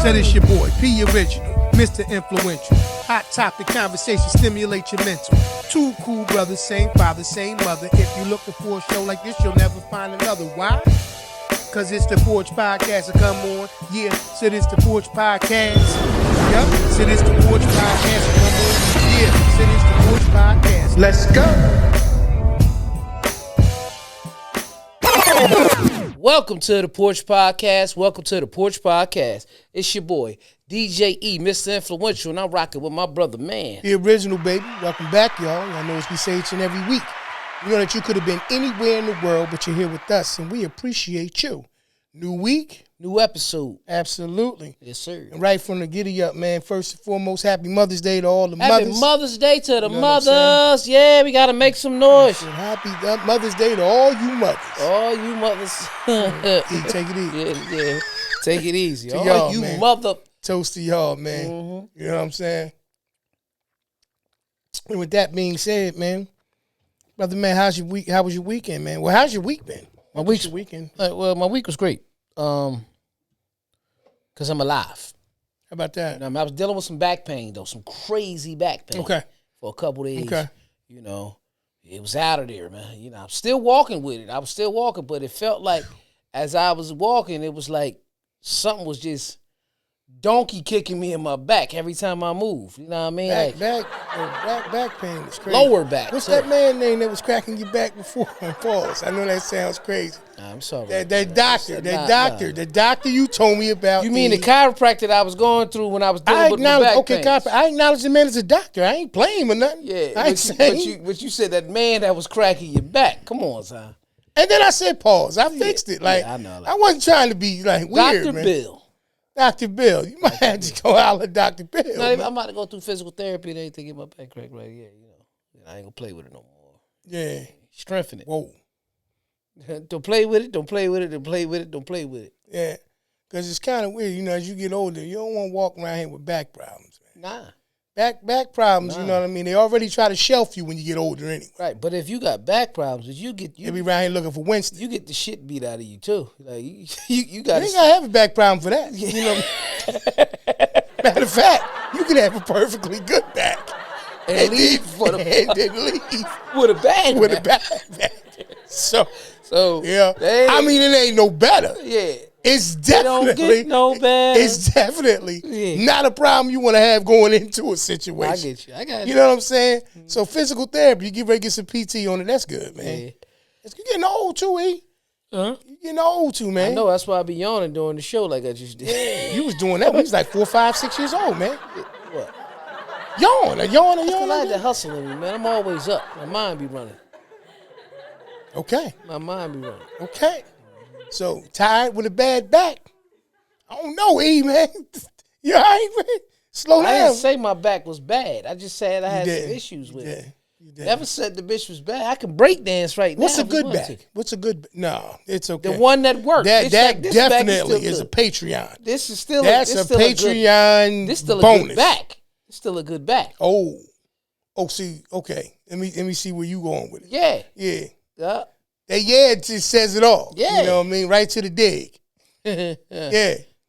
Said it's your boy, P Original, Mr. Influential. Hot topic conversation, stimulate your mental. Two cool brothers, same father, same mother. If you're looking for a show like this, you'll never find another. Why? Cause it's the Porch Podcast, so come on. Yeah, so it's the Porch Podcast. Yup, so it's the Porch Podcast, so come on. Yeah, so it's the Porch Podcast. Let's go. Welcome to the Porch Podcast. Welcome to the Porch Podcast. It's your boy, DJ E, Mr. Influential, and I'm rocking with my brother, man. The Original, baby. Welcome back, y'all. Y'all know as we say each and every week. You know that you could have been anywhere in the world, but you're here with us, and we appreciate you. New week. New episode. Absolutely. Yes, sir. And right from the giddy up, man, first and foremost, happy Mother's Day to all the Happy mothers. Mother's Day to the You know mothers. Yeah, we got to make some noise. And happy Mother's Day to all you mothers. All you mothers. Take it easy. Yeah. Take it easy. To All y'all, you man. mother. Toast to y'all, man. Mm-hmm. You know what I'm saying? And with that being said, man, brother, man, how's your week? How was your weekend, man? Well, how's your week been? My week's your weekend. Well, my week was great. Because I'm alive. How about that? I was dealing with some back pain, though, some crazy back pain. Okay. For a couple days. Okay. You know, it was out of there, man. You know, I'm still walking with it. I was still walking, but it felt like as I was walking, it was like something was just donkey kicking me in my back every time I move. You know what I mean? Back pain is crazy. Lower back. What's too. that man name that was cracking your back before? Pause. I know that sounds crazy. Nah, I'm sorry. That doctor you told me about. You mean the chiropractor that I was going through when I was dealing with my back pains? I acknowledge the man as a doctor. I ain't playing or nothing. Yeah, I ain't saying. but you said that man that was cracking your back. Come on, son. And then I said pause. I fixed it. Like I know. I wasn't trying to be like weird, Dr. man. Bill. Dr. Bill. You might have to go holler at Dr. Bill. No, I'm about to go through physical therapy and everything, get my back cracked right. Yeah, you know. I ain't gonna play with it no more. Yeah. Strengthen it. Whoa. Don't play with it. Don't play with it. Don't play with it. Don't play with it. Yeah. Because it's kind of weird. You know, as you get older, you don't want to walk around here with back problems, man. Nah. Back problems, you know what I mean? They already try to shelf you when you get older anyway. Right, but if you got back problems, you They be around here looking for Winston. you get the shit beat out of you too. Like you got You ain't got to have a back problem for that. You know. Matter of fact, you can have a perfectly good back. and leave and then leave with a bag. with a back. So yeah. I mean, it ain't no better. Yeah. It's don't definitely get no better. It's definitely not a problem you want to have going into a situation. I get you. I got you. You know what I'm saying? So physical therapy, you get ready to get some PT on it. That's good, man. Yeah. You're getting old too, E. Huh? You're getting old too, man. I know. That's why I be yawning during the show like I just did. Yeah, you was doing that when you was like 4, 5, 6 years old, man. What? Yawn. I like the hustle in me, man. I'm always up. My mind be running. Okay. My mind be running. Okay. So tired with a bad back. I don't know, E, man. You all right, man? Slow down. I didn't say my back was bad. I just said I had some issues with it. You did. Never said the bitch was bad. I can break dance right What's now. a good back? What's a good? No, it's okay. The one that works. That It's like, this back definitely is still a good. Patreon. This is still That's this a still Patreon This still a bonus. good back. It's still a good back. Oh, see, okay. Let me see where you going with it. Yeah. Yeah. Yeah. That it just says it all. Yeah. You know what I mean? Right to the dig. Yeah.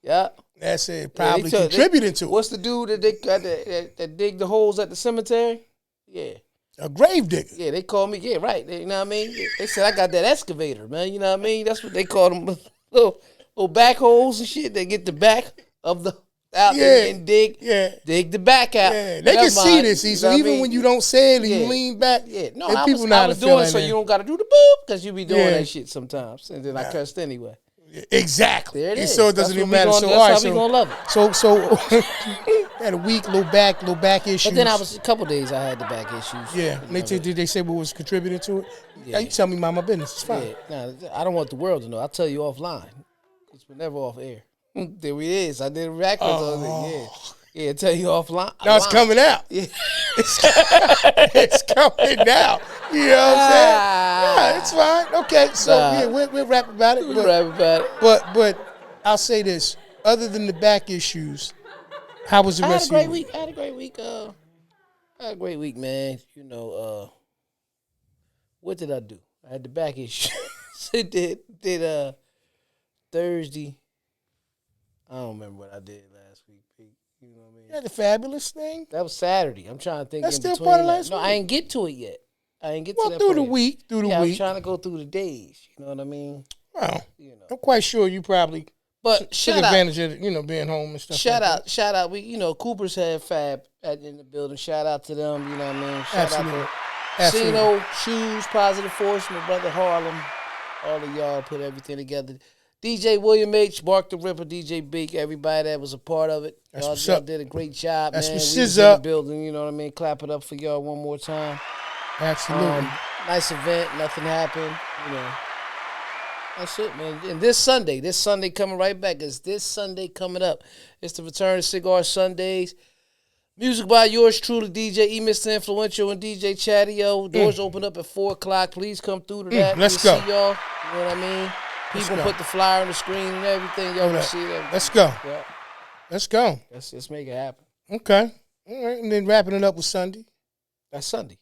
Yeah. That's it. Yeah, Probably contributing to it. What's the dude that they got that dig the holes at the cemetery? Yeah. A grave digger. Yeah, they call me. Yeah, right. You know what I mean? They said I got that excavator, man. You know what I mean? That's what they call them, little back holes and shit. They get the back of the out and dig the back out. Yeah, they can see this. See, so even when you don't say it and you lean back, no, and I people was, know how I to was feel doing like so that. you don't got to do the boop because you be doing Yeah. that shit sometimes, and then I cussed anyway. Exactly. There it And is. so it doesn't That's even what we matter. gonna- So that's all right, how so we gonna love it. So had a weak little back issues. But then I was a couple days I had the back issues. Yeah. Did they say what was contributing to it? Yeah. You tell me, mind my business. It's fine. Yeah, nah, I don't want the world to know. I'll tell you offline. Because we're never off air. There it is. I did a record on it. Yeah. Yeah, tell you offline. Now it's coming out. Yeah. It's coming out. You know what I'm saying? Yeah, it's fine. Okay, so yeah, we'll rap about it. We'll rap about it. But I'll say this: other than the back issues, how was the rest of your week? I had a great week. I had a great week, man. You know, what did I do? I had the back issues. Did Thursday. I don't remember what I did last week, Pete. You know what I mean? You had the fabulous thing. That was Saturday. I'm trying to think. That's in still between part of that. last No, week. I ain't get to it yet. I ain't get to Well, that through the part yet. week, I'm week. trying to go through the days. You know what I mean? Well, You know. I'm quite sure you probably But took shout out, advantage of being home and stuff. shout out. We Cooper's had Fab in the building. Shout out to them. You know what I mean? Shout Absolutely. out Absolutely. to Cino, Shoes, Positive Force, my brother Harlem. All of y'all put everything together. DJ William H, Mark the Ripper, DJ Beak, everybody that was a part of it. That's Y'all, what's y'all up. did a great job, That's man. what's We was in the up. building, you know what I mean? Clap it up for y'all one more time. Absolutely. Nice event, nothing happened, you know. That's it, man. And this Sunday coming right back. It's this Sunday coming up. It's the Return of Cigar Sundays. Music by yours truly, DJ E. Mr. Influential and DJ Chatio. Doors open up at 4 o'clock. Please come through to that. Let's We'll go. see y'all. You know what I mean? People go. put the flyer on the screen and everything. Y'all will see that. Let's go. Yeah. Let's go. Let's make it happen. Okay. All right. And then wrapping it up with Sunday. That's Sunday.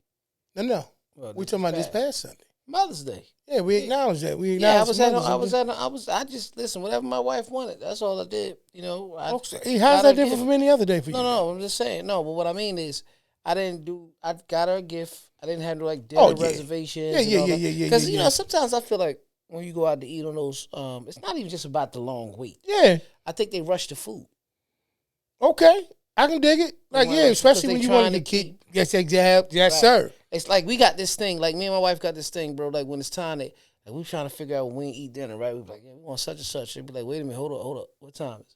No. Well, We're talking about this past Sunday. Mother's Day. Yeah, we acknowledge that. We Yeah, acknowledge I just listen, whatever my wife wanted. That's all I did. You know, Hey, how's that different from any other day for you? No, I'm just saying. No, but what I mean is, I got her a gift. I didn't have no dinner reservations. Yeah. Because you know, sometimes I feel like when you go out to eat on those, it's not even just about the long wait. Yeah. I think they rush the food. Okay. I can dig it. Like, Well, yeah, especially because when they you want trying to to keep. Yes, sir. It's like we got this thing. Like me and my wife got this thing, bro. Like when it's time that we trying to figure out when we eat dinner, right? We be like, yeah, we want such and such. They be like, wait a minute, hold up. What time is it?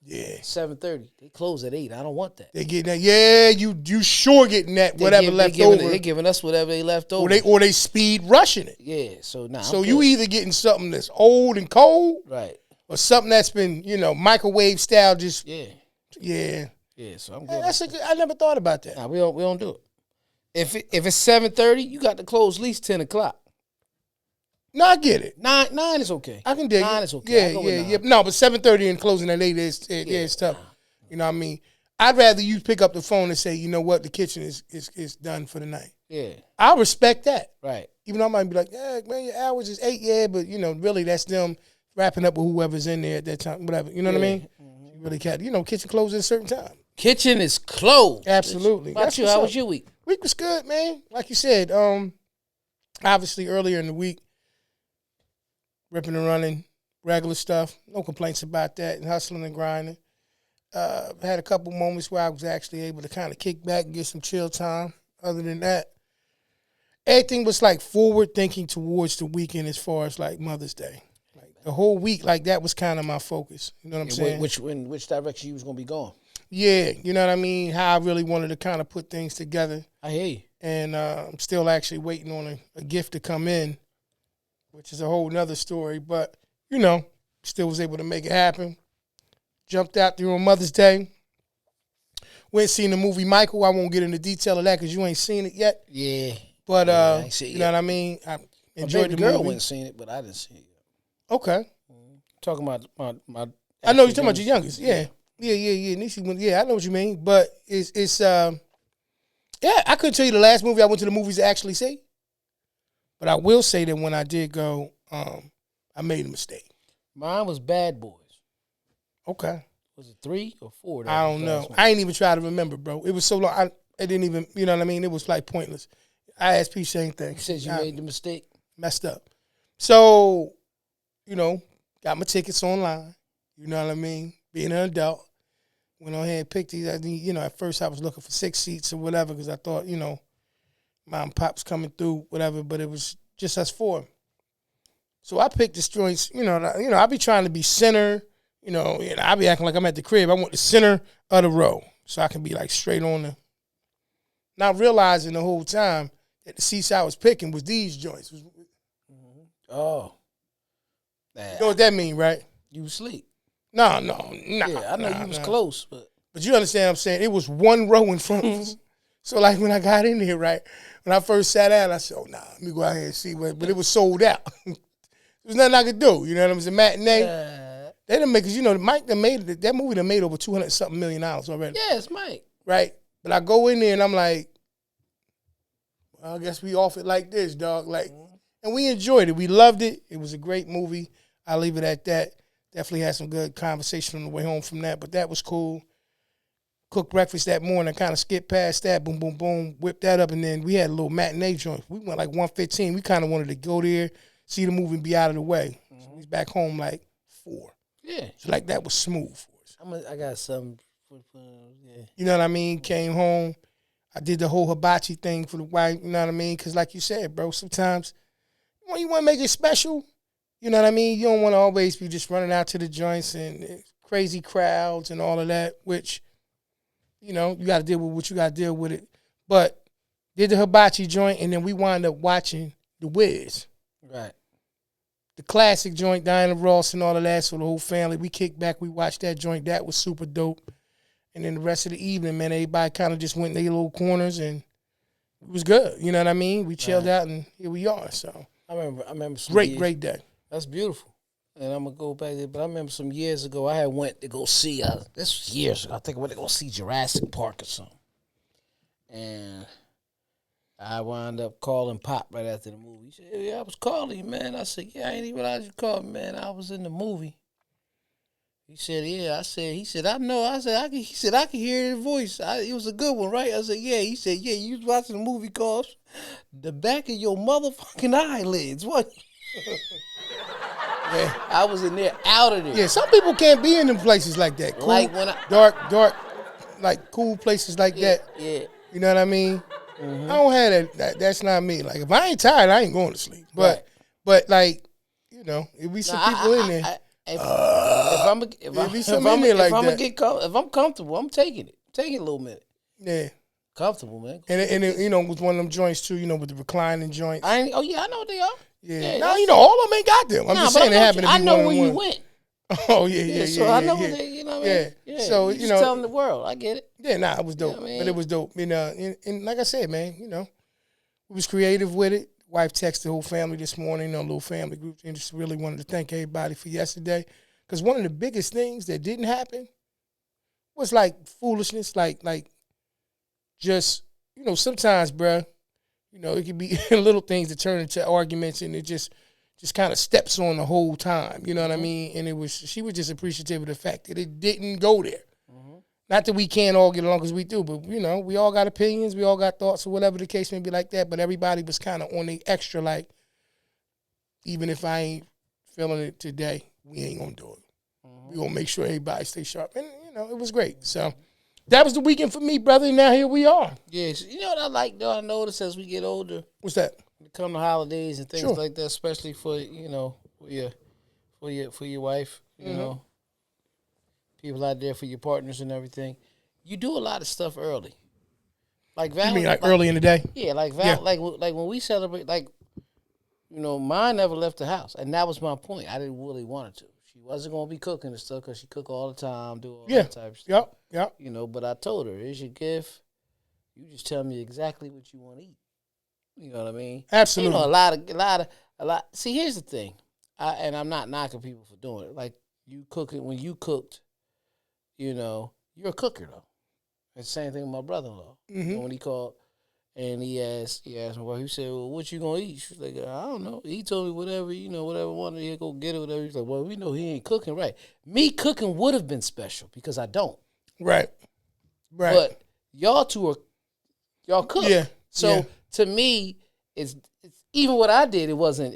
Yeah. 7:30. They close at 8. I don't want that. They getting that. Yeah, you sure getting that whatever left over. They giving us whatever they left over. Or they speed rushing it. Yeah. So now. So you either getting something that's old and cold, right, or something that's been microwave style. Just yeah. Yeah, So I'm Hey, good. I never thought about that. Nah, we don't do it. If it's 7:30, you got to close at least 10 o'clock. No, I get it. 9 is okay. I can dig 9 it. is okay. Yeah. No, but 7:30 and closing at 8 is tough. You know what I mean? I'd rather you pick up the phone and say, you know what, the kitchen is done for the night. Yeah. I respect that. Right. Even though I might be like, yeah, man, your hours is 8, but really that's them wrapping up with whoever's in there at that time, whatever. You know what I mean? You really can't. Kitchen closes at a certain time. Kitchen is closed. Absolutely. How about you? How was your week? Week was good, man. Like you said, obviously earlier in the week, ripping and running, regular stuff. No complaints about that, and hustling and grinding. Had a couple moments where I was actually able to kind of kick back and get some chill time. Other than that, everything was like forward thinking towards the weekend as far as like Mother's Day. Like the whole week, like that was kind of my focus. You know what I'm saying? Which direction you was gonna be going? Yeah, you know what I mean? How I really wanted to kind of put things together. I hear you. And I'm still actually waiting on a gift to come in, which is a whole nother story. But, still was able to make it happen. Jumped out there on Mother's Day. Went and seen the movie Michael. I won't get into detail of that because you ain't seen it yet. Yeah. But, I ain't seen it you know yet. what I mean? I enjoyed the girl movie. went and seen it, but I didn't see it yet. Okay. Talking about my I know you're talking about your youngest. Yeah. Niecy went, I know what you mean. But it's I couldn't tell you the last movie I went to the movies to actually see. But I will say that when I did go, I made a mistake. Mine was Bad Boys. Okay. Was it 3 or 4? I don't know. I ain't even try to remember, bro. It was so long. I didn't even, you know what I mean? It was like pointless. I asked P same thing. You said you made the mistake. Messed up. So, got my tickets online. You know what I mean? Being an adult. Went on ahead and picked these. At first I was looking for 6 seats or whatever because I thought, mom and pop's coming through, whatever, but it was just us 4. So I picked this joints, I be trying to be center, and I be acting like I'm at the crib. I want the center of the row so I can be like straight on the. Not realizing the whole time that the seats I was picking was these joints. Oh. You know what that mean, right? You was asleep. No. Yeah, I know you was close, but you understand what I'm saying? It was one row in front of us. So like when I got in here, right, when I first sat down, I said, let me go out here and see but it was sold out. There's nothing I could do. You know what I mean? It was a matinee. They didn't make, because Mike that movie done made over $200-something million already. yeah, it's Mike. Right? But I go in there and I'm like, well, I guess we off it like this, dog. Like, and we enjoyed it. We loved it. It was a great movie. I'll leave it at that. Definitely had some good conversation on the way home from that, but that was cool. Cooked breakfast that morning, kind of skipped past that, boom, boom, boom, whipped that up, and then we had a little matinee joint. We went like 1:15. We kind of wanted to go there, see the movie, and be out of the way. So we was back home like 4. Yeah. So like that was smooth for us. I got something. Yeah. You know what I mean? Came home. I did the whole hibachi thing for the wife, you know what I mean? Because like you said, bro, sometimes when you want to make it special, you know what I mean? You don't want to always be just running out to the joints and crazy crowds and all of that, which, you know, you got to deal with what you got to deal with it. But did the hibachi joint, and then we wound up watching The Wiz. Right. The classic joint, Diana Ross and all of that, so the whole family, we kicked back, we watched that joint. That was super dope. And then the rest of the evening, man, everybody kind of just went in their little corners, and it was good. You know what I mean? We chilled out, and here we are. So I remember some great day. That's beautiful. And I'm gonna go back there, but I remember some years ago I had went to go see this was years ago. I think I went to go see Jurassic Park or something. And I wound up calling Pop right after the movie. He said, "Yeah, I was calling you, man." I said, "Yeah, I ain't even realize you called me, man. I was in the movie." He said, "Yeah." He said, "I know." I said, He said, "I can hear your voice. It was a good one, right?" I said, "Yeah." He said, "Yeah, you was watching the movie called The Back of Your Motherfucking Eyelids." What? Yeah, I was in there, out of there. Yeah, some people can't be in them places like that. Cool, Like when dark, like cool places like that. Yeah. You know what I mean? I don't have that. That's not me. Like if I ain't tired, I ain't going to sleep. But like, you know, if we some people in there. If I'm comfortable, I'm taking it. Taking a little minute. Yeah. Comfortable, man. And it, you know, with one of them joints too, you know, with the reclining joints. I know what they are. Yeah. No, you know, all of them ain't got them. I'm just saying it happened to be I know one where of you them. went. Oh, yeah. So I know what they, you know what I mean? Yeah. So, you know. Telling the world. I get it. Yeah, nah, it was dope. You know what I mean? But it was dope. You know, and like I said, man, you know, we was creative with it. Wife texted the whole family this morning, you know, little family group, and just really wanted to thank everybody for yesterday. Because one of the biggest things that didn't happen was like foolishness, like just, you know, sometimes, bruh, you know, it could be little things that turn into arguments, and it just kind of steps on the whole time. You know what I mean? And she was just appreciative of the fact that it didn't go there. Not that we can't all get along, because we do, but, you know, we all got opinions, we all got thoughts, or whatever the case may be like that, but everybody was kind of on the extra, like, even if I ain't feeling it today, we ain't going to do it. We going to make sure everybody stay sharp. And, you know, it was great. So that was the weekend for me, brother, and now here we are. Yes. You know what I like, though? I notice as we get older. What's that? When it come to holidays and things like that, especially for, you know, for your wife, you know. People out there for your partners and everything. You do a lot of stuff early. Like You mean like early in the day? Yeah, like when we celebrate, like, you know, mine never left the house, and that was my point. I didn't really want her to. She wasn't gonna be cooking and stuff because she cook all the time, do all that type of stuff. Yep. You know, but I told her, "It's your gift. You just tell me exactly what you want to eat." You know what I mean? Absolutely. You know, a lot. See, here's the thing, and I'm not knocking people for doing it. Like you cooking when you cooked. You know, you're a cooker though. It's the same thing with my brother-in-law. You know, when he called and he asked my wife, he said, "Well, what you gonna eat?" She was like, "I don't know." He told me whatever I wanted, he'll go get it, whatever. He's like, "Well, we know he ain't cooking right." Me cooking would have been special because I don't. Right. But y'all cook. Yeah. So to me, it's even what I did, it wasn't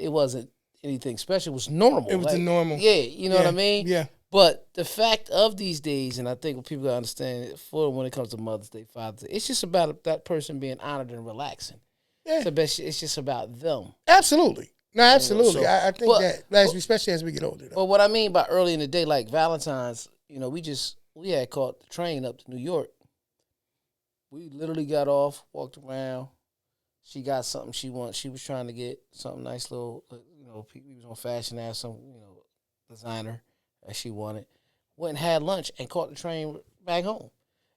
anything special. It was normal. It was the normal. Yeah, you know what I mean? Yeah. But the fact of these days, and I think what people gotta understand for when it comes to Mother's Day, Father's Day, it's just about that person being honored and relaxing. Yeah. It's just about them. Absolutely. No, absolutely. So, I think especially as we get older. But what I mean by early in the day, like Valentine's, you know, we had caught the train up to New York. We literally got off, walked around. She got something she wanted. She was trying to get something nice, little, you know, he was on Fashion Ass, some, you know, designer that she wanted. Went and had lunch and caught the train back home.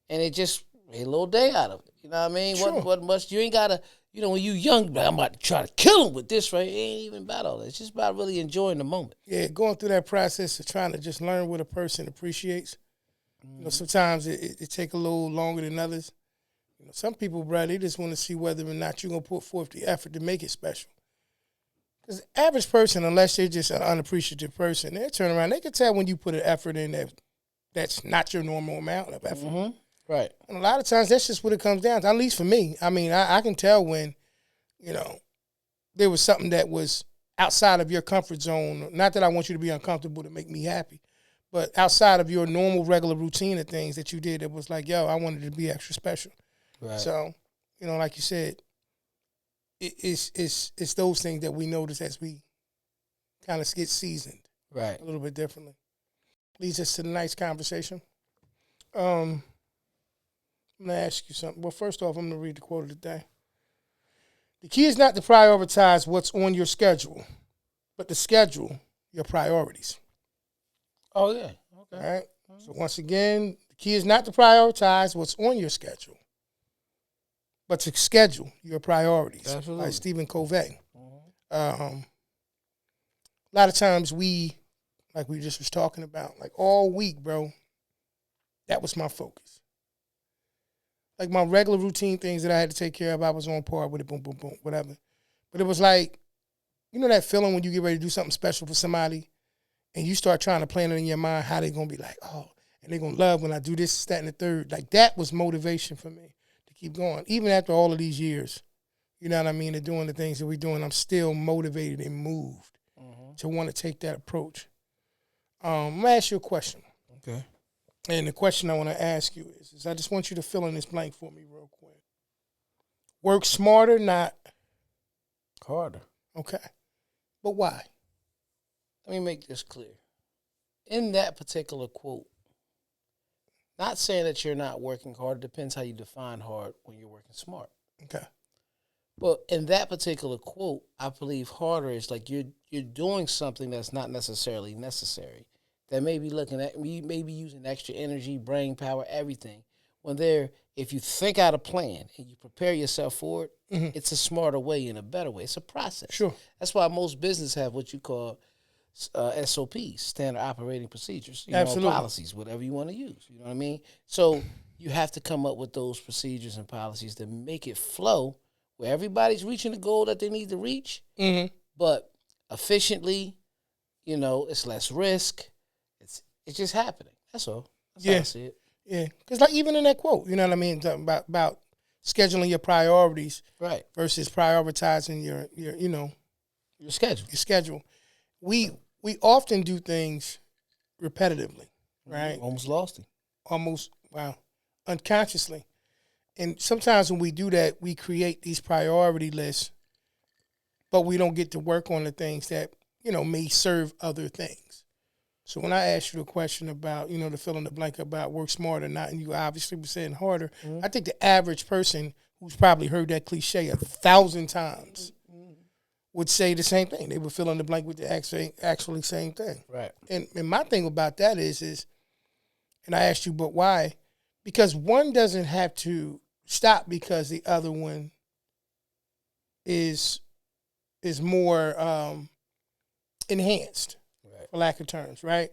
And it just made a little day out of it. You know what I mean? Sure. Wasn't much. You ain't got to, you know, when you young, I'm about to try to kill him with this, right? It ain't even about all that. It's just about really enjoying the moment. Yeah, going through that process of trying to just learn what a person appreciates. You know, sometimes it take a little longer than others. You know, some people, bro, they just want to see whether or not you're going to put forth the effort to make it special. Because the average person, unless they're just an unappreciative person, they'll turn around. They can tell when you put an effort in that's not your normal amount of effort. Mm-hmm. Right. And a lot of times that's just what it comes down to, at least for me. I mean, I can tell when, there was something that was outside of your comfort zone. Not that I want you to be uncomfortable to make me happy, but outside of your normal, regular routine of things that you did, it was like, yo, I wanted to be extra special. Right. So, like you said, it's those things that we notice as we kind of get seasoned. Right. A little bit differently. Leads us to the next conversation. I'm going to ask you something. Well, first off, I'm going to read the quote of the day. The key is not to prioritize what's on your schedule, but to schedule your priorities. Oh, yeah. Okay. All right? So once again, the key is not to prioritize what's on your schedule, but to schedule your priorities. Absolutely. Like Stephen Covey. A lot of times like we just was talking about, like all week, bro, that was my focus. Like my regular routine things that I had to take care of, I was on par with it, boom, boom, boom, whatever. But it was like, that feeling when you get ready to do something special for somebody and you start trying to plan it in your mind how they're going to be like, oh, and they're going to love when I do this, that, and the third. Like that was motivation for me to keep going. Even after all of these years, you know what I mean, of doing the things that we're doing, I'm still motivated and moved to want to take that approach. I'm going to ask you a question. Okay. And the question I want to ask you is I just want you to fill in this blank for me real quick. Work smarter, not harder. Okay. But why? Let me make this clear. In that particular quote, not saying that you're not working hard, it depends how you define hard when you're working smart. Okay. But in that particular quote, I believe harder is like you're doing something that's not necessarily necessary. That may be using extra energy, brain power, everything. If you think out a plan and you prepare yourself for it, it's a smarter way and a better way. It's a process. Sure. That's why most businesses have what you call SOPs, standard operating procedures. Absolutely. Policies, whatever you want to use. You know what I mean? So you have to come up with those procedures and policies that make it flow where everybody's reaching the goal that they need to reach, but efficiently, it's less risk. It's just happening. That's all. That's how I see it. Yeah. Because like even in that quote, you know what I mean, about scheduling your priorities, right, versus prioritizing your schedule. Your schedule. We often do things repetitively, right? Almost lost it. Unconsciously. And sometimes when we do that, we create these priority lists, but we don't get to work on the things that, may serve other things. So when I asked you the question about, the fill in the blank about work smarter or not, and you obviously were saying harder, I think the average person who's probably heard that cliche 1,000 times would say the same thing. They would fill in the blank with the actually same thing. Right. And my thing about that is, and I asked you, but why? Because one doesn't have to stop because the other one is more enhanced, right, for lack of terms, right?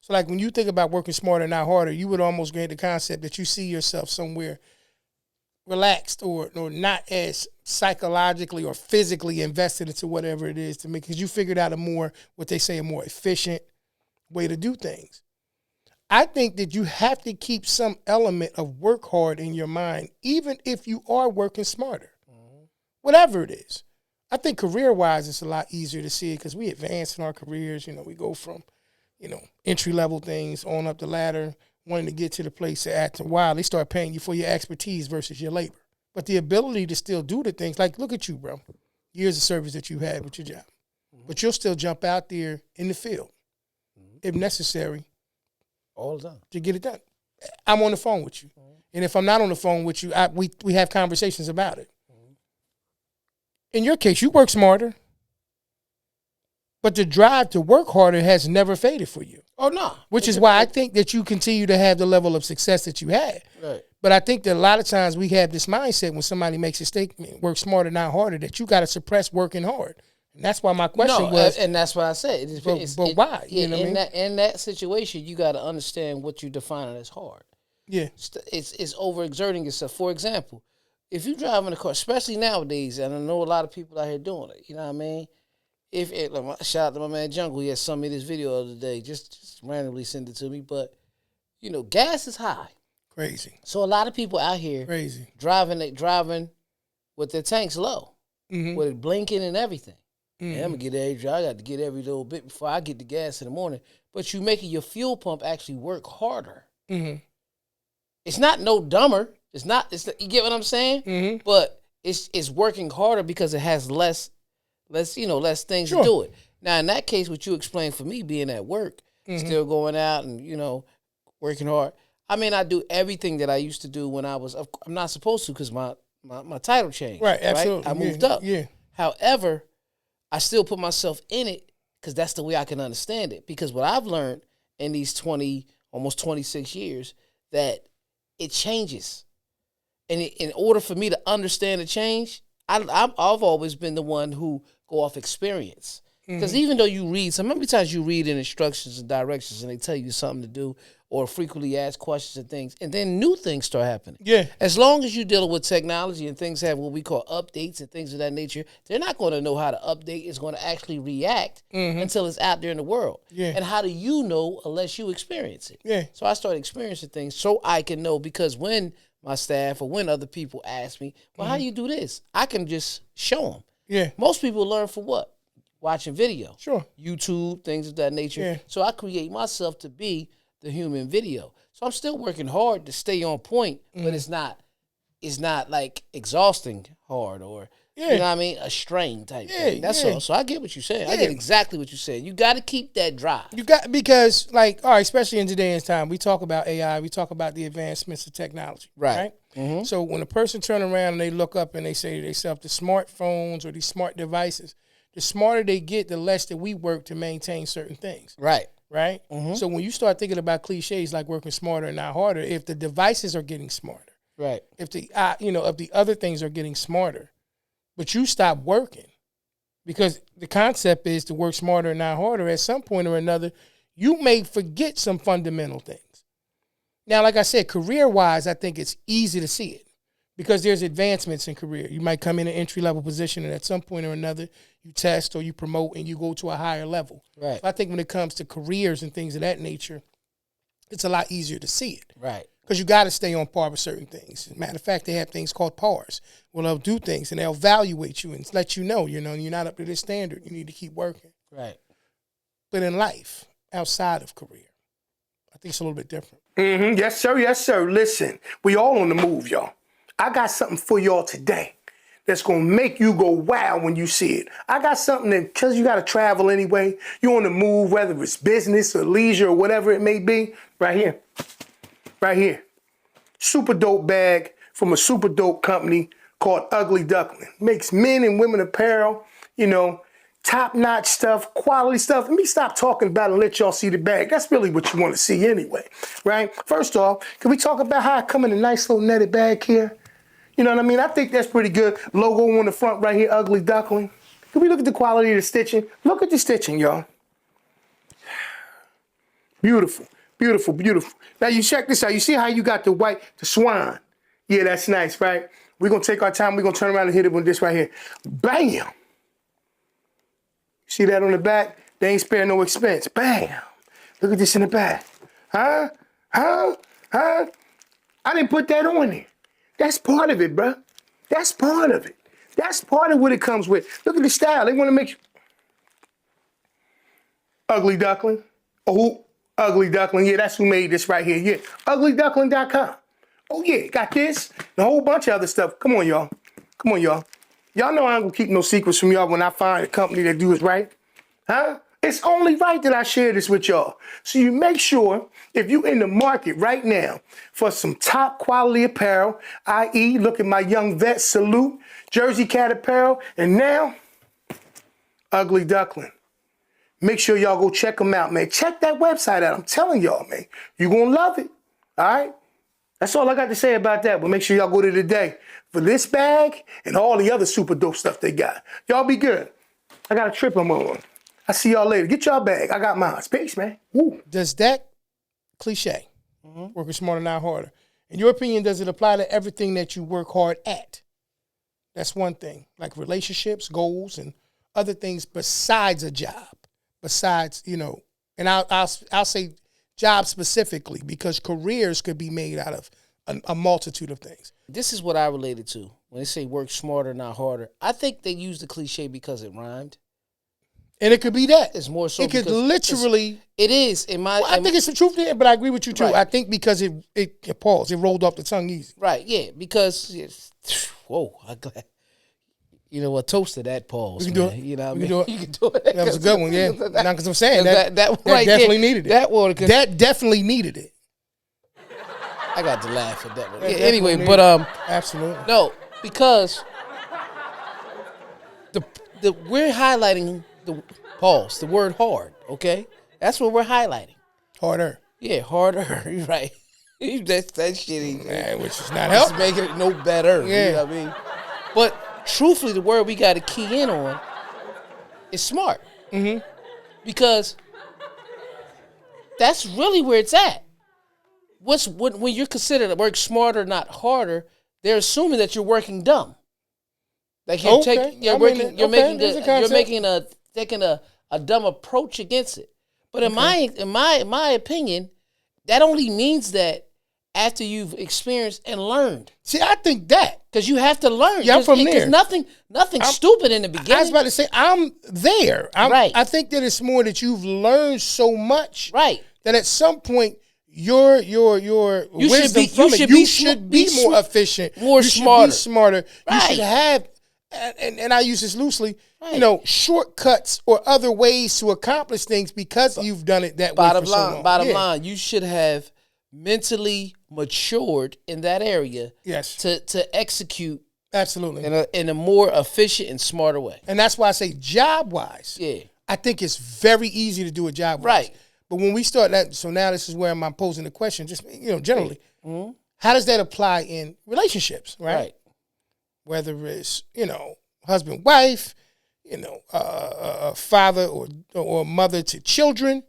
So like when you think about working smarter, not harder, you would almost get the concept that you see yourself somewhere relaxed or not as psychologically or physically invested into whatever it is to make, because you figured out a more efficient way to do things. I think that you have to keep some element of work hard in your mind, even if you are working smarter, whatever it is. I think career-wise, it's a lot easier to see it because we advance in our careers. We go from, entry-level things on up the ladder, wanting to get to the place that after a while, they start paying you for your expertise versus your labor. But the ability to still do the things, like look at you, bro, years of service that you had with your job. But you'll still jump out there in the field, if necessary, all the time, to get it done. I'm on the phone with you. And if I'm not on the phone with you, we have conversations about it. In your case, you work smarter, but the drive to work harder has never faded for you. Oh, no. Which is why I think that you continue to have the level of success that you had. Right. But I think that a lot of times we have this mindset when somebody makes a statement, work smarter, not harder, that you got to suppress working hard. And that's why my question was. And that's why I said. But why? In that situation, you got to understand what you're defining as hard. Yeah. It's overexerting yourself. For example, if you're driving a car, especially nowadays, and I know a lot of people out here doing it, you know what I mean? shout out to my man Jungle, he had sent me this video the other day, just randomly sent it to me. But gas is high. Crazy. So a lot of people out here driving with their tanks low, with it blinking and everything. And I'm gonna I got to get every little bit before I get the gas in the morning. But you making your fuel pump actually work harder. It's not no dumber. It's not. You get what I'm saying? But it's working harder because it has less things to do it. Now in that case, what you explained for me being at work, still going out and working hard. I mean, I do everything that I used to do when I'm not supposed to because my title changed. Right, absolutely. Right? I moved up. Yeah. However, I still put myself in it because that's the way I can understand it. Because what I've learned in these almost 26 years, that it changes. And in order for me to understand the change, I've always been the one who go off experience. Because even though you read, so many times you read in instructions and directions and they tell you something to do or frequently asked questions and things, and then new things start happening. Yeah. As long as you're dealing with technology and things have what we call updates and things of that nature, they're not going to know how to update. It's going to actually react until it's out there in the world. Yeah. And how do you know unless you experience it? Yeah. So I started experiencing things so I can know, because when my staff or when other people ask me, well, how do you do this? I can just show them. Yeah. Most people learn for what? Watching video. Sure. YouTube, things of that nature. Yeah. So I create myself to be the human video. So I'm still working hard to stay on point, but it's not like exhausting hard or you know what I mean, a strain type thing. That's all. So I get what you're saying. I get exactly what you're saying. You got to keep that drive. Because all right, especially in today's time, we talk about AI, we talk about the advancements of technology. Right. So when a person turn around and they look up and they say to themselves, the smartphones or these smart devices, the smarter they get, the less that we work to maintain certain things. Right. Right? So when you start thinking about cliches like working smarter and not harder, if the devices are getting smarter, right? If the if the other things are getting smarter, but you stop working, because the concept is to work smarter and not harder, at some point or another, you may forget some fundamental things. Now, like I said, career-wise, I think it's easy to see it because there's advancements in career. You might come in an entry-level position, and at some point or another, you test or you promote and you go to a higher level. Right. So I think when it comes to careers and things of that nature, it's a lot easier to see it. Right. Because you got to stay on par with certain things. As a matter of fact, they have things called PARs. Well, they'll do things and they'll evaluate you and let you know, you're not up to this standard. You need to keep working. Right. But in life, outside of career, I think it's a little bit different. Yes, sir. Yes, sir. Listen, we all on the move, y'all. I got something for y'all today that's going to make you go wow when you see it. I got something that, because you got to travel anyway, you're on the move, whether it's business or leisure or whatever it may be, right here. Right here. Super dope bag from a super dope company called Ugly Duckling. Makes men and women apparel, top-notch stuff, quality stuff. Let me stop talking about it and let y'all see the bag. That's really what you want to see anyway, right? First off, can we talk about how it come in a nice little netted bag here? You know what I mean? I think that's pretty good. Logo on the front right here, Ugly Duckling. Can we look at the quality of the stitching? Look at the stitching, y'all. Beautiful, beautiful, beautiful. Now you check this out. You see how you got the swan? Yeah, that's nice, right? We're going to take our time. We're going to turn around and hit it with this right here. Bam! See that on the back? They ain't spare no expense. Bam! Look at this in the back. Huh? I didn't put that on there. That's part of it, bro. That's part of it. That's part of what it comes with. Look at the style. They want to make you... Ugly Duckling. Oh, Ugly Duckling. Yeah, that's who made this right here. Yeah, uglyduckling.com. Oh, yeah, got this and a whole bunch of other stuff. Come on, y'all. Come on, y'all. Y'all know I ain't going to keep no secrets from y'all when I find a company that do it right. Huh? It's only right that I share this with y'all. So you make sure, if you're in the market right now for some top quality apparel, i.e. look at my young vet Salute, Jersey Cat apparel, and now, Ugly Duckling. Make sure y'all go check them out, man. Check that website out. I'm telling y'all, man. You're going to love it. All right? That's all I got to say about that. But make sure y'all go to today for this bag and all the other super dope stuff they got. Y'all be good. I got a trip I'm on. I'll see y'all later. Get y'all bag. I got mine. Peace, man. Woo. Does that cliche, working smarter, not harder, in your opinion, does it apply to everything that you work hard at? That's one thing. Like relationships, goals, and other things besides a job, besides, and I'll say job specifically, because careers could be made out of a multitude of things. This is what I related to when they say work smarter, not harder. I think they use the cliche because it rhymed. And it could be that. It's more so it could because literally. it is in my. I think it's some truth there, but I agree with you too. Right. I think because it paused, it rolled off the tongue easy. Right, yeah, because whoa, I'm glad. You know what? Toast to that pause. We can man. do it. You know what I We mean? can do it. You can do it. That was a good one, yeah. Because I'm saying that that right definitely there, needed it. That one, That definitely needed it. I got to laugh at that one. Yeah, That anyway, definitely but needed it. Absolutely. no, because the we're highlighting the word hard. Okay, that's what we're highlighting. Harder. Yeah, harder. You're right. that shit ain't. Which is not It's helping. making it no better. Yeah. You know what I mean? But truthfully, the word we got to key in on is smart. Mm-hmm. Because that's really where it's at. When you're considered work smarter, not harder, they're assuming that you're working dumb. Like you're taking a dumb approach against it. But in my opinion, that only means that after you've experienced and learned. See, I think that. Because you have to learn. Yeah, I'm from there. Because nothing stupid in the beginning. I was about to say, I'm there. Right. I think that it's more that you've learned so much. Right. That at some point, your wisdom you should be more efficient. More smarter. You should be smarter. Right. You should have, and I use this loosely, shortcuts or other ways to accomplish things because you've done it that way for so long. Bottom line, you should have mentally matured in that area. Yes. To execute absolutely in a more efficient and smarter way. And that's why I say job-wise. Yeah. I think it's very easy to do a job-wise. Right. But when we start that, so now this is where I'm posing the question, just, generally, how does that apply in relationships, right? Whether it's, husband, wife, father or mother to children,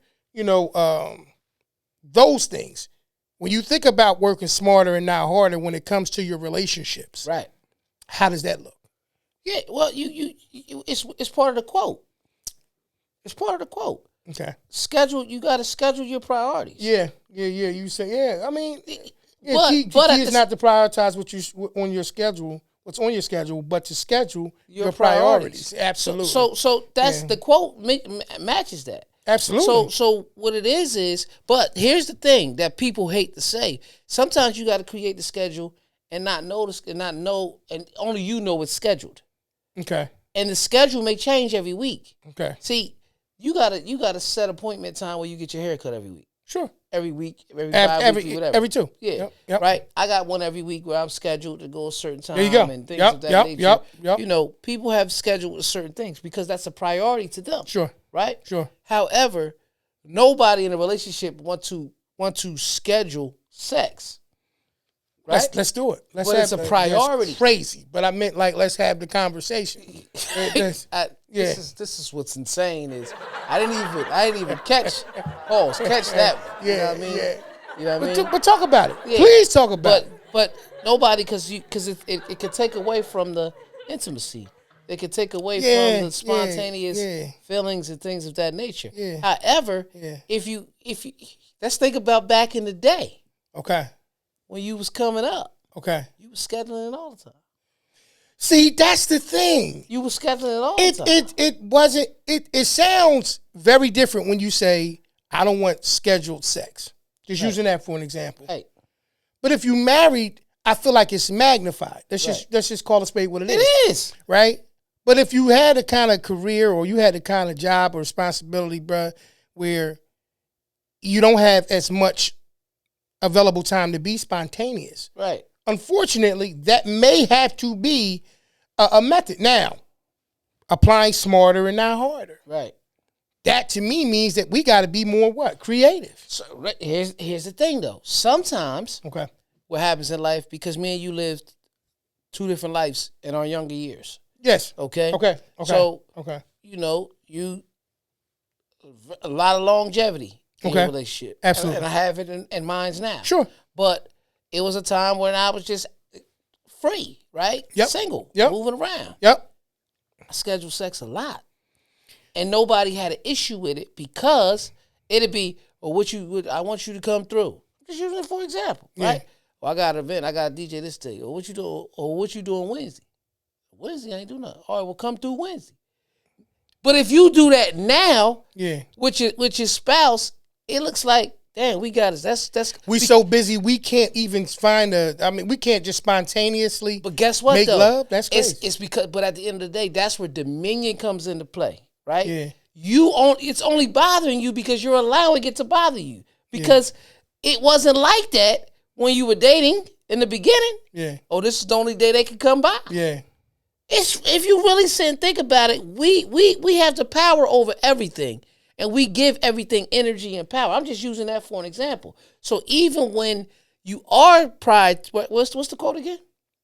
those things. When you think about working smarter and not harder when it comes to your relationships, right? How does that look? Yeah, well, it's part of the quote. It's part of the quote. Okay. You got to schedule your priorities. Yeah. You say, I mean, key is not to prioritize what's on your schedule, but to schedule your priorities. Absolutely. So that's the quote matches that. Absolutely. So what it is, but here's the thing that people hate to say. Sometimes you got to create the schedule and not notice and not know, and only you know it's scheduled. Okay. And the schedule may change every week. Okay. See, you gotta set appointment time where you get your hair cut every week. Sure. Every week, every 5 weeks, whatever. Every 2. Yeah. Yep. Right. I got one every week where I'm scheduled to go a certain time. There you go. And things of that nature. Yep. People have scheduled certain things because that's a priority to them. Sure. Right. Sure. However, nobody in a relationship want to schedule sex. Right? Let's do it. But it's a priority. That's crazy, but I meant let's have the conversation. This is what's insane is I didn't even catch that. One, you know what I mean? Yeah. You know what I mean? But talk about it. Yeah. Please talk about it. But nobody because it could take away from the intimacy. It could take away from the spontaneous feelings and things of that nature. Yeah. However, if you let's think about back in the day. Okay. When you was coming up. Okay. You was scheduling it all the time. See, that's the thing. You was scheduling it all the time. It sounds very different when you say, I don't want scheduled sex. Just using that for an example. Right. But if you married, I feel like it's magnified. Let's just call a spade what it is. It is. Right? But if you had a kind of career or you had a kind of job or responsibility, bruh, where you don't have as much available time to be spontaneous. Right. Unfortunately, that may have to be a method. Now, applying smarter and not harder. Right. That to me means that we got to be more what? Creative. So here's the thing though. Sometimes what happens in life, because me and you lived 2 different lives in our younger years. Yes. Okay. So you a lot of longevity in your relationship. Absolutely. And I have it in mine now. Sure. But it was a time when I was just free, right? Yep. Single. Yep. Moving around. Yep. I scheduled sex a lot. and nobody had an issue with it because it'd be, well, I want you to come through. Just using it for example, right? Well, I got an event, I got a DJ this day. Or what you doing Wednesday? Wednesday I ain't do nothing. All right, well, come through Wednesday. But if you do that now, with your spouse, it looks like, damn, we got it. That's we so busy we can't even find we can't just spontaneously. But guess what? Make though? love. That's crazy. It's because, but at the end of the day, that's where dominion comes into play, right? Yeah. It's only bothering you because you're allowing it to bother you because it wasn't like that when you were dating in the beginning. Yeah. Oh, this is the only day they could come by. Yeah. If you really sit and think about it, we have the power over everything, and we give everything energy and power. I'm just using that for an example. So even when you are what's the quote again?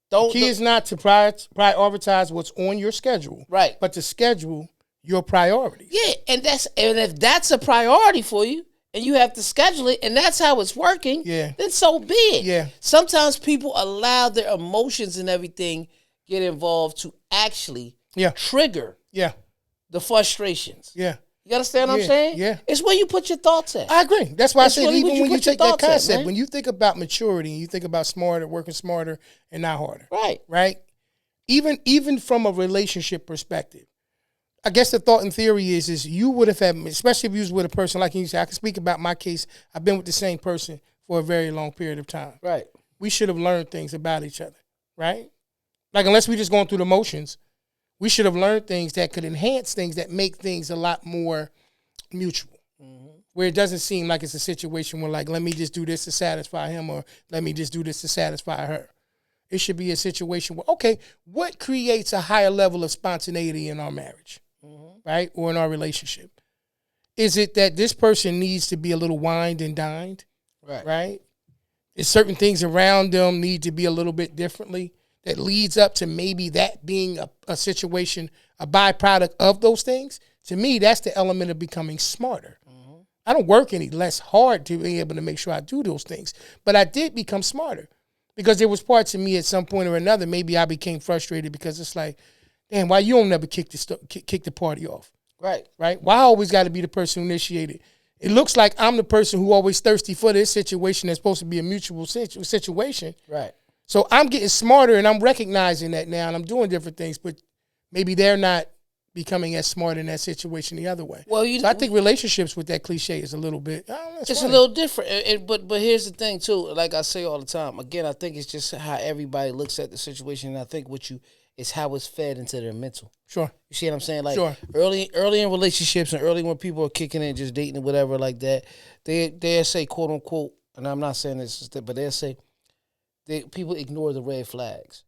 Key is not to prioritize what's on your schedule, right? But to schedule your priorities. Yeah, and if that's a priority for you, and you have to schedule it, and that's how it's working, then so be it. Yeah. Sometimes people allow their emotions and everything get involved to actually trigger the frustrations. Yeah. You understand what I'm saying? Yeah. It's where you put your thoughts at. I agree. That's why I said really even when you take that concept, at, when you think about maturity, you think about working smarter and not harder. Right. Right? Even from a relationship perspective, I guess the thought in theory is you would have had, especially if you was with a person, like you said, I can speak about my case. I've been with the same person for a very long period of time. Right. We should have learned things about each other. Right? Like, unless we just going through the motions, we should have learned things that could enhance things that make things a lot more mutual. Mm-hmm. Where it doesn't seem like it's a situation where, like, let me just do this to satisfy him or let me just do this to satisfy her. It should be a situation where, okay, what creates a higher level of spontaneity in our marriage, right, or in our relationship? Is it that this person needs to be a little wined and dined, right? Is certain things around them need to be a little bit differently? That leads up to maybe that being a situation, a byproduct of those things. To me, that's the element of becoming smarter. Mm-hmm. I don't work any less hard to be able to make sure I do those things. But I did become smarter because there was parts of me at some point or another, maybe I became frustrated because it's like, damn, why you don't never kick the party off? Right. Why I always got to be the person who initiated? It looks like I'm the person who always thirsty for this situation that's supposed to be a mutual situation. Right. So I'm getting smarter and I'm recognizing that now and I'm doing different things, but maybe they're not becoming as smart in that situation the other way. Well, I think relationships with that cliche is a little bit, it's funny. A little different. But here's the thing too, like I say all the time, again, I think it's just how everybody looks at the situation, and I think it's how it's fed into their mental. Sure. You see what I'm saying? Like early in relationships and early when people are kicking in, just dating or whatever like that, they'll say, quote unquote, and I'm not saying this, but they'll say, people ignore the red flags.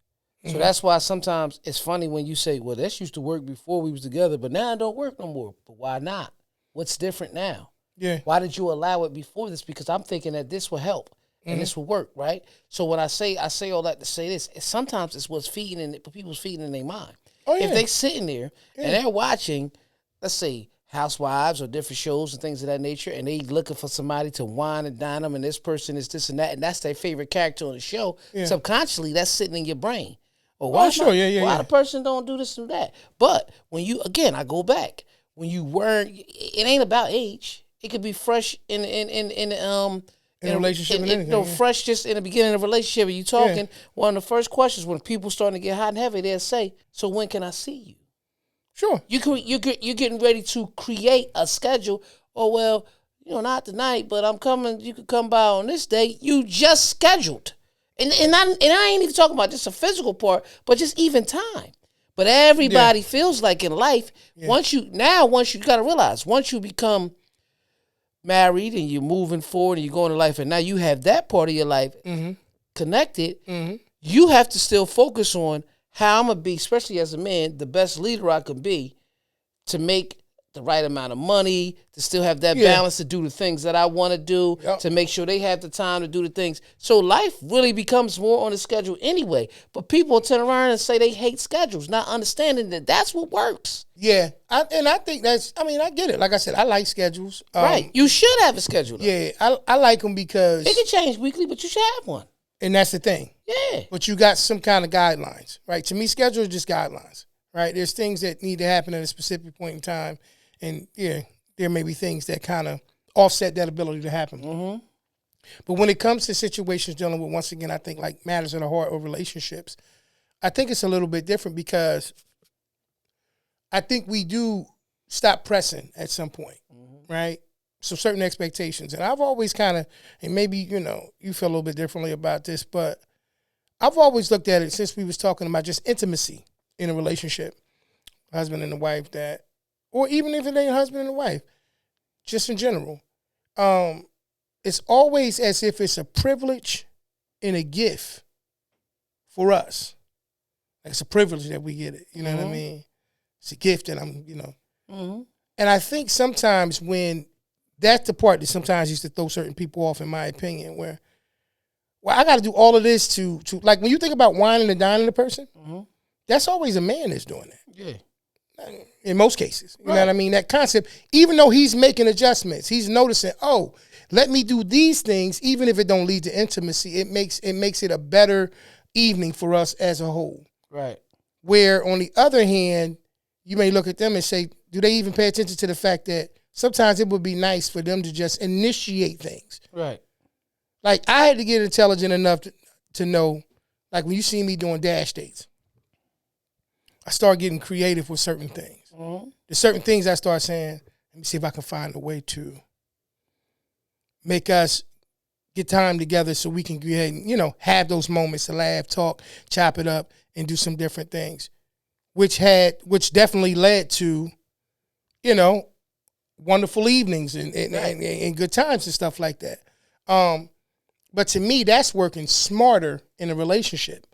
So that's why sometimes it's funny when you say, well, this used to work before we was together, but now it don't work no more. But why not? What's different now? Yeah. Why did you allow it before this? Because I'm thinking that this will help and this will work, right? So when I say all that to say this, sometimes it's what's people's feeding in their mind. Oh, yeah. If they sitting there and they're watching, let's say, Housewives or different shows and things of that nature, and they looking for somebody to wine and dine them, and this person is this and that, and that's their favorite character on the show. Yeah. Subconsciously, that's sitting in your brain. Or why the person don't do this and that? But when I go back. When you weren't, it ain't about age. It could be fresh in a relationship, fresh just in the beginning of a relationship. And you talking. One of the first questions when people starting to get hot and heavy, they'll say, "So when can I see you?" Sure. You're getting ready to create a schedule. Oh, well, not tonight, but I'm coming. You could come by on this day. You just scheduled. And I ain't even talking about just a physical part, but just even time. But everybody feels like in life, once you got to realize, once you become married and you're moving forward and you're going to life, and now you have that part of your life connected, you have to still focus on how I'm going to be, especially as a man, the best leader I can be to make the right amount of money, to still have that balance to do the things that I want to do, to make sure they have the time to do the things. So life really becomes more on the schedule anyway. But people turn around and say they hate schedules, not understanding that that's what works. Yeah, I think I get it. Like I said, I like schedules. Right. You should have a schedule. Though. Yeah, I like them because... It can change weekly, but you should have one. And that's the thing. Yeah. But you got some kind of guidelines, right? To me, schedules are just guidelines, right? There's things that need to happen at a specific point in time. And yeah, there may be things that kind of offset that ability to happen. Mm-hmm. But when it comes to situations dealing with, once again, I think like matters of the heart or relationships, I think it's a little bit different because I think we do stop pressing at some point, right? So certain expectations. And I've always kind of, and maybe, you feel a little bit differently about this, but I've always looked at it since we was talking about just intimacy in a relationship, husband and the wife, that, or even if it ain't husband and the wife, just in general, it's always as if it's a privilege and a gift for us. It's a privilege that we get it. You know what I mean? It's a gift that And I think sometimes when that's the part that sometimes used to throw certain people off, in my opinion, where, well, I got to do all of this to like when you think about whining and dining a person, that's always a man that's doing that. Yeah. In most cases. You know what I mean? That concept, even though he's making adjustments, he's noticing, oh, let me do these things, even if it don't lead to intimacy, it makes it a better evening for us as a whole. Right. Where on the other hand, you may look at them and say, do they even pay attention to the fact that sometimes it would be nice for them to just initiate things? Right. Like, I had to get intelligent enough to know, like, when you see me doing dash dates, I start getting creative with certain things. There's certain things I start saying, let me see if I can find a way to make us get time together so we can go ahead and, have those moments to laugh, talk, chop it up, and do some different things, which definitely led to, wonderful evenings and good times and stuff like that. But to me, that's working smarter in a relationship.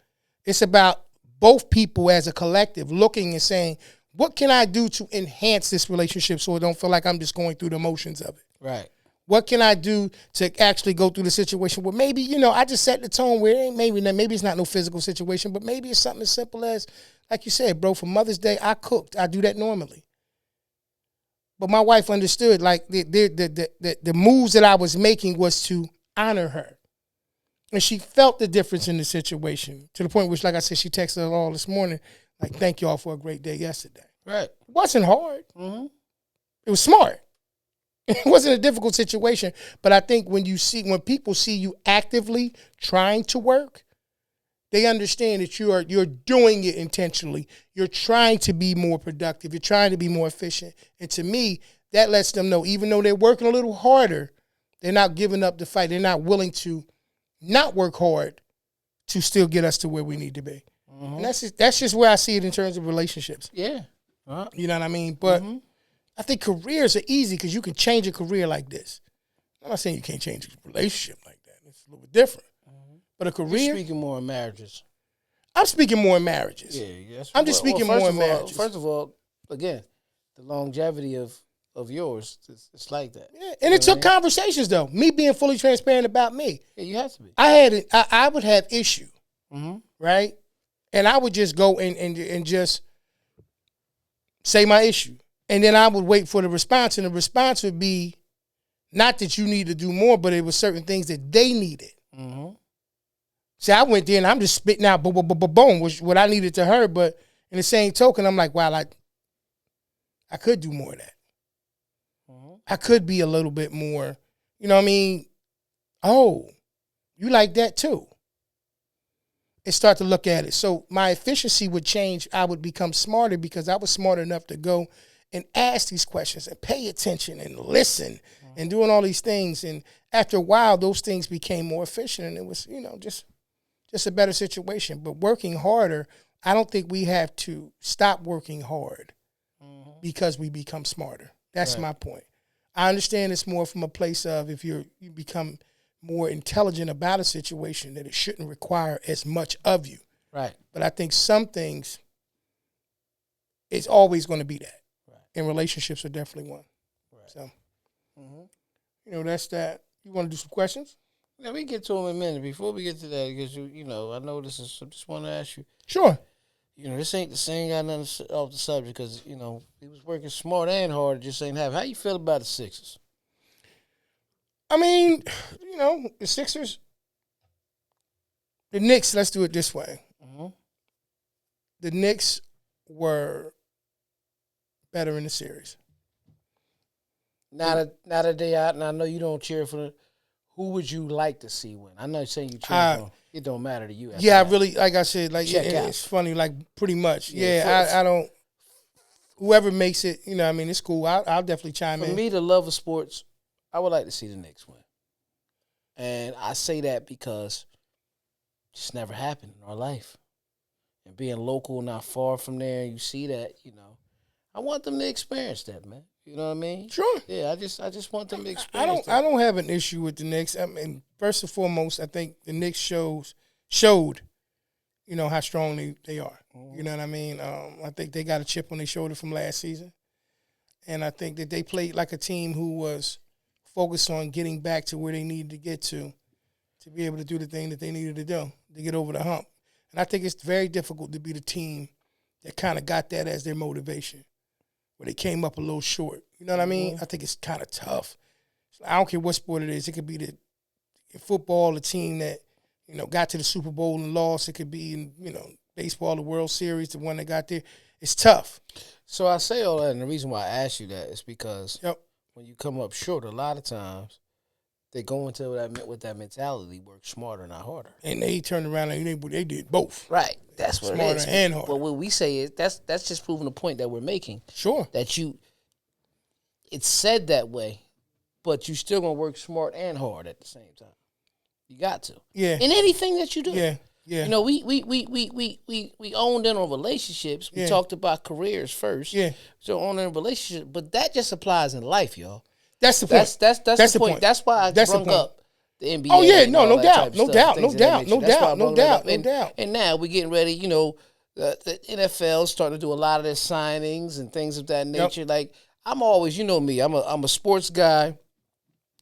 It's about both people as a collective looking and saying, what can I do to enhance this relationship so it don't feel like I'm just going through the motions of it? Right. What can I do to actually go through the situation where maybe, I just set the tone where it ain't maybe it's not no physical situation, but maybe it's something as simple as, like you said, bro, for Mother's Day, I cooked. I do that normally. But my wife understood, like, the moves that I was making was to honor her. And she felt the difference in the situation to the point which, like I said, she texted us all this morning, like, thank y'all for a great day yesterday. Right. It wasn't hard. It was smart. It wasn't a difficult situation. But I think when people see you actively trying to work, they understand that you're doing it intentionally. You're trying to be more productive. You're trying to be more efficient. And to me, that lets them know, even though they're working a little harder, they're not giving up the fight. They're not willing to not work hard to still get us to where we need to be. And that's just where I see it in terms of relationships. Yeah. You know what I mean? But I think careers are easy because you can change a career like this. I'm not saying you can't change a relationship like that. It's a little bit different. But a career... You're speaking more in marriages. I'm speaking more in marriages. Yeah. I'm just speaking more in marriages. First of all, again, the longevity of yours, it's like that. Yeah, and it took conversations, though. Me being fully transparent about me. Yeah, you have to be. I would have issue, right? And I would just go and just say my issue. And then I would wait for the response, and the response would be not that you need to do more, but it was certain things that they needed. See, I went there and I'm just spitting out boom, boom, boom, boom, boom, which what I needed to her. But in the same token, I'm like, wow, I could do more of that. I could be a little bit more, you know what I mean? Oh, you like that too. And start to look at it. So my efficiency would change. I would become smarter because I was smart enough to go and ask these questions and pay attention and listen and doing all these things. And after a while, those things became more efficient, and it was, just a better situation. But working harder, I don't think we have to stop working hard because we become smarter. That's my point. I understand it's more from a place of if you become more intelligent about a situation, that it shouldn't require as much of you. Right. But I think some things, it's always going to be that. Right. And relationships are definitely one. Right. So, that's that. You want to do some questions? Now, we get to them in a minute. Before we get to that, because, I know this is, I just want to ask you. Sure. This ain't the same, got nothing off the subject, because, he was working smart and hard, just ain't have. How you feel about the Sixers? I mean, the Sixers, the Knicks, let's do it this way. The Knicks were better in the series. Now that they out, and I know you don't cheer for who would you like to see win? I know you're saying you cheer for them. It don't matter to you. Yeah, I really, like I said, like out. it's funny, like pretty much. Yeah, I don't. Whoever makes it, you know, what I mean, it's cool. I'll definitely chime in. For me, the love of sports, I would like to see the Knicks win, and I say that because it just never happened in our life. And being local, not far from there, you see that, you know. I want them to experience that, man. You know what I mean? Sure. Yeah, I just want them to experience that. I don't have an issue with the Knicks. I mean, first and foremost, I think the Knicks showed, you know, how strong they are. You know what I mean? I think they got a chip on their shoulder from last season. And I think that they played like a team who was focused on getting back to where they needed to get to be able to do the thing that they needed to do, to get over the hump. And I think it's very difficult to be the team that kind of got that as their motivation, where they came up a little short. You know what I mean? I think it's kind of tough. I don't care what sport it is. It could be in football, the team that, you know, got to the Super Bowl and lost. It could be in, you know, baseball, the World Series, the one that got there. It's tough. So I say all that, and the reason why I ask you that is because when you come up short, a lot of times they go into that with that mentality, work smarter, not harder. And they turned around and they did both. Right. That's what Smarter it is. and harder. But what we say is that's just proving the point that we're making. Sure. That it's said that way, but you still gonna work smart and hard at the same time. You got to. Yeah. In anything that you do. Yeah. Yeah. You know, we owned in on relationships. We talked about careers first. Yeah. So on in relationships, but that just applies in life, y'all. That's the point. That's the point. That's why I brought up the NBA. Oh yeah, no doubt. And now we're getting ready. You know, the NFL starting to do a lot of their signings and things of that nature. Yep. Like I'm always, you know me, I'm a sports guy.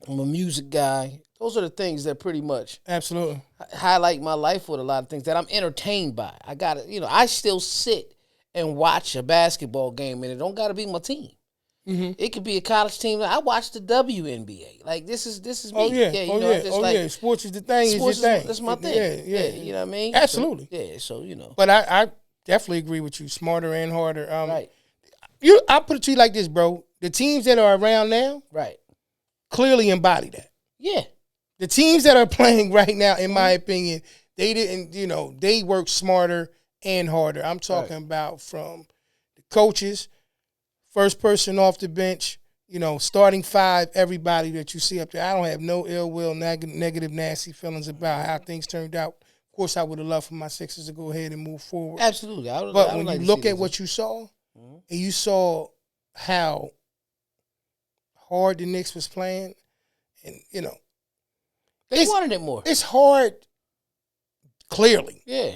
I'm a music guy. Those are the things that pretty much absolutely highlight my life with a lot of things that I'm entertained by. I got to, you know, I still sit and watch a basketball game, and it don't got to be my team. Mm-hmm. It could be a college team. I watch the WNBA. Like this is me. Oh yeah. Sports is the thing. Sports is your thing. That's my thing. Yeah. You know what I mean? Absolutely. So you know. But I definitely agree with you. Smarter and harder. Right. I put it to you like this, bro. The teams that are around now, right, clearly embody that. Yeah. The teams that are playing right now, in my opinion, they didn't. You know, they work smarter and harder. I'm talking about from the coaches. First person off the bench, you know, starting five, everybody that you see up there. I don't have no ill will, negative, nasty feelings about how things turned out. Of course, I would have loved for my Sixers to go ahead and move forward. Absolutely. But when you look at what you saw, and you saw how hard the Knicks was playing, and, you know. They wanted it more. It's hard, clearly. Yeah.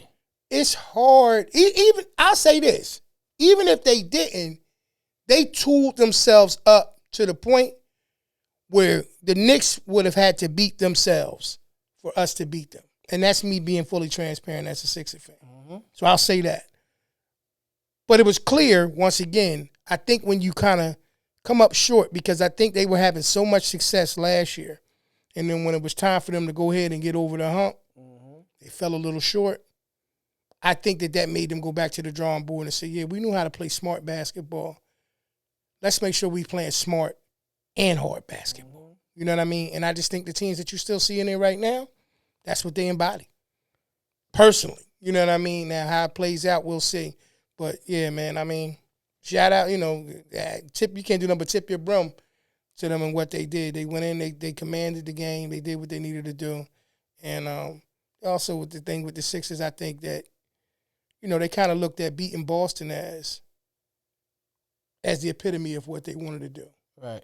It's hard. Even I'll say this. Even if they didn't, they tooled themselves up to the point where the Knicks would have had to beat themselves for us to beat them. And that's me being fully transparent as a Sixers fan. Mm-hmm. So I'll say that. But it was clear, once again, I think when you kind of come up short, because I think they were having so much success last year, and then when it was time for them to go ahead and get over the hump, they fell a little short. I think that made them go back to the drawing board and say, yeah, we knew how to play smart basketball. Let's make sure we playing smart and hard basketball. You know what I mean? And I just think the teams that you still see in there right now, that's what they embody. Personally. You know what I mean? Now, how it plays out, we'll see. But, yeah, man, I mean, shout out, you know, you can't do nothing but tip your brum to them and what they did. They went in, they commanded the game. They did what they needed to do. And also with the thing with the Sixers, I think that, you know, they kind of looked at beating Boston as the epitome of what they wanted to do. Right.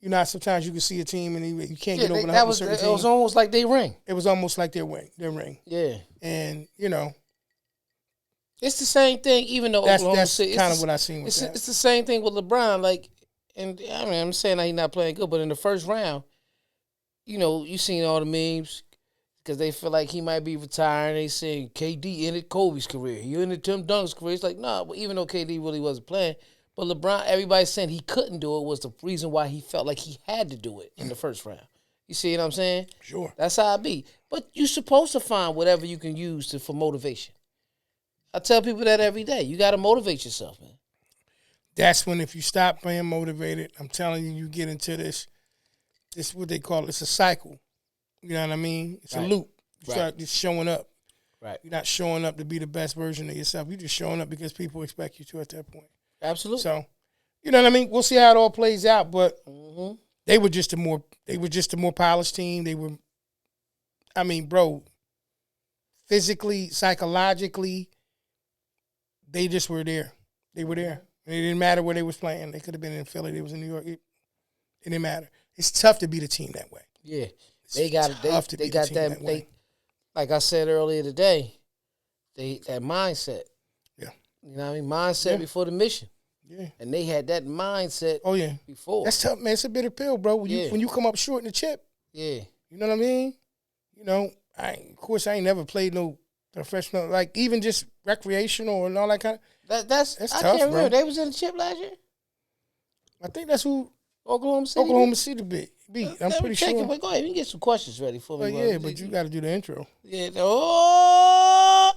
You know, sometimes you can see a team and you can't get over the hump with certain teams. It was almost like they ring. It was almost like their ring. Yeah. And, you know. It's the same thing, even though Oklahoma City. That's kind of what I seen with that. It's the same thing with LeBron. Like, and I mean, I'm saying that he's not playing good, but in the first round, you know, you seen all the memes because they feel like he might be retiring. They saying KD ended Kobe's career. He ended Tim Duncan's career. It's like, nah, well, even though KD really wasn't playing. But LeBron, everybody saying he couldn't do it was the reason why he felt like he had to do it in the first round. You see what I'm saying? Sure. That's how it be. But you're supposed to find whatever you can use for motivation. I tell people that every day. You got to motivate yourself, man. That's when if you stop being motivated, I'm telling you, you get into this what they call it's a cycle. You know what I mean? It's a loop. You start just showing up. Right. You're not showing up to be the best version of yourself. You're just showing up because people expect you to at that point. Absolutely. So, you know what I mean? We'll see how it all plays out, but they were just a more polished team. They were, I mean, bro, physically, psychologically, they just were there. They were there. And it didn't matter where they was playing. They could have been in Philly. They was in New York. It didn't matter. It's tough to beat a team that way. Yeah. It's They got tough to they beat a got team that way. like I said earlier today, that mindset. Yeah. You know what I mean? Mindset before the mission. Yeah. And they had that mindset Oh, yeah. before. That's tough, man. It's a bitter pill, bro. When you come up short in the chip, yeah. you know what I mean? You know, of course, I ain't never played no professional, like even just recreational and all that kind of. That's That's I tough, can't remember. bro. They was in the chip last year? I think that's who Oklahoma City? Oklahoma City beat. I'm pretty sure. But go ahead, we can get some questions ready for me. But yeah, but you got to do the intro. Yeah. Oh!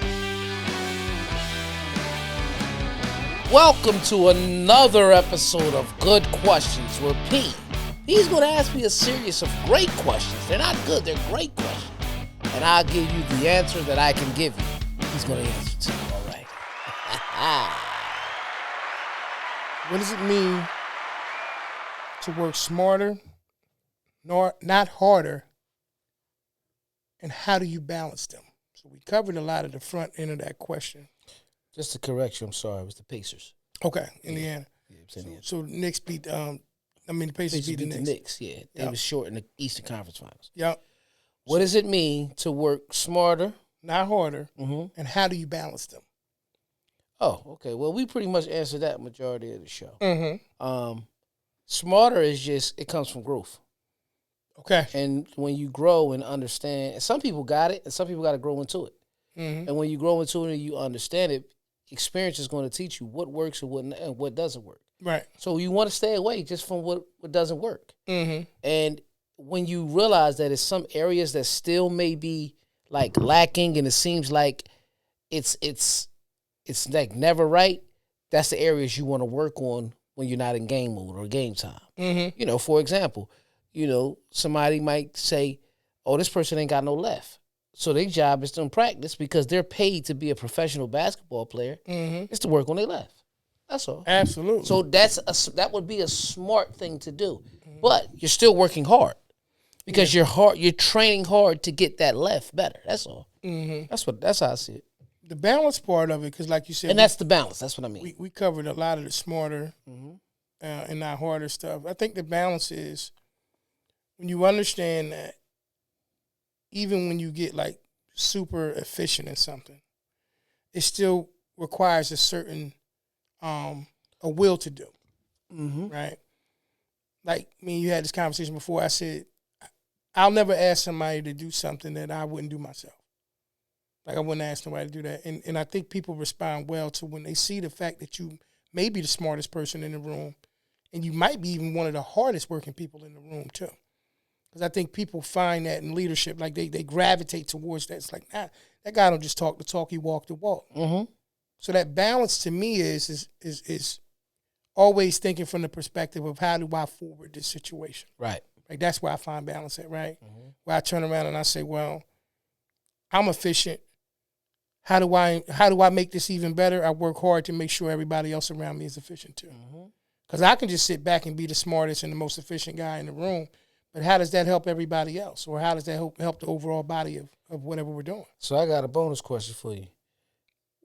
Welcome to another episode of Good Questions with He's going to ask me a series of great questions. They're not good, they're great questions. And I'll give you the answer that I can give you. He's going to answer to you, all right. What does it mean to work smarter, not harder, and how do you balance them? So we covered a lot of the front end of that question. Just to correct you, I'm sorry, it was the Pacers. Okay, Indiana. Yeah, it was Indiana. So the Knicks beat the Pacers beat the Knicks. Yeah. They was short in the Eastern Conference Finals. Yep. What does it mean to work smarter? Not harder, Mm-hmm. and how do you balance them? Oh, okay. Well, we pretty much answered that majority of the show. Mm-hmm. Smarter is just, it comes from growth. Okay. And when you grow and understand, and some people got it, and some people got to grow into it. Mm-hmm. And when you grow into it and you understand it, experience is going to teach you what works and what doesn't work. Right. So you want to stay away just from what doesn't work. Mm-hmm. And when you realize that it's some areas that still may be like lacking, and it seems like it's like never right, that's the areas you want to work on when you're not in game mode or game time. Mm-hmm. You know, for example, somebody might say, "Oh, this person ain't got no left." So their job is to practice because they're paid to be a professional basketball player. Mm-hmm. It's to work on their left. That's all. Absolutely. So that would be a smart thing to do. But you're still working hard because you're training hard to get that left better. That's all. Mm-hmm. That's how I see it. The balance part of it, because like you said, And that's the balance. That's what I mean. we covered a lot of the smarter and not harder stuff. I think the balance is when you understand that even when you get like super efficient in something, it still requires a certain a will to do, right? Like you had this conversation before. I said I'll never ask somebody to do something that I wouldn't do myself. Like I wouldn't ask nobody to do that, and I think people respond well to when they see the fact that you may be the smartest person in the room, and you might be even one of the hardest working people in the room too. Because I think people find that in leadership, like they gravitate towards that. It's like, nah, that guy don't just talk the talk, he walk the walk. Mm-hmm. So that balance to me is always thinking from the perspective of how do I forward this situation. Right. Like that's where I find balance at, right? Mm-hmm. Where I turn around and I say, well, I'm efficient. How do I make this even better? I work hard to make sure everybody else around me is efficient too. Because I can just sit back and be the smartest and the most efficient guy in the room, but how does that help everybody else? Or how does that help the overall body of whatever we're doing? So I got a bonus question for you.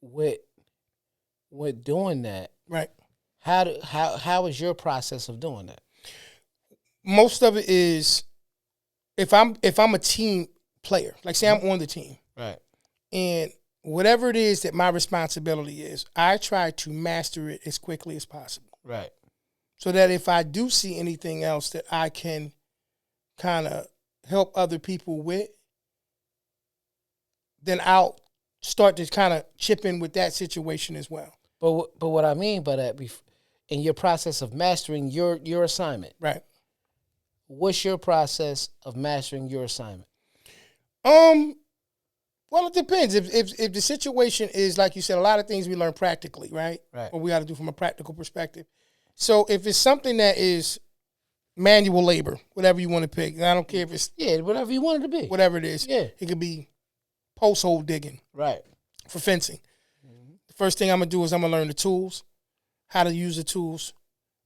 With doing that, Right. how is your process of doing that? Most of it is if I'm a team player, like say I'm on the team, Right. and whatever it is that my responsibility is, I try to master it as quickly as possible. Right. So that if I do see anything else that I can kind of help other people with, then I'll start to kind of chip in with that situation as well. But what I mean by that, in your process of mastering your assignment, Right. what's your process of mastering your assignment? Well, it depends. If the situation is like you said, a lot of things we learn practically, right? Right. What we got to do from a practical perspective. So if it's something that is manual labor, whatever you want to pick, and I don't care if it's whatever you want it to be. whatever it is. Yeah. It could be post hole digging Right. for fencing. The first thing I'm gonna do is I'm gonna learn the tools, how to use the tools,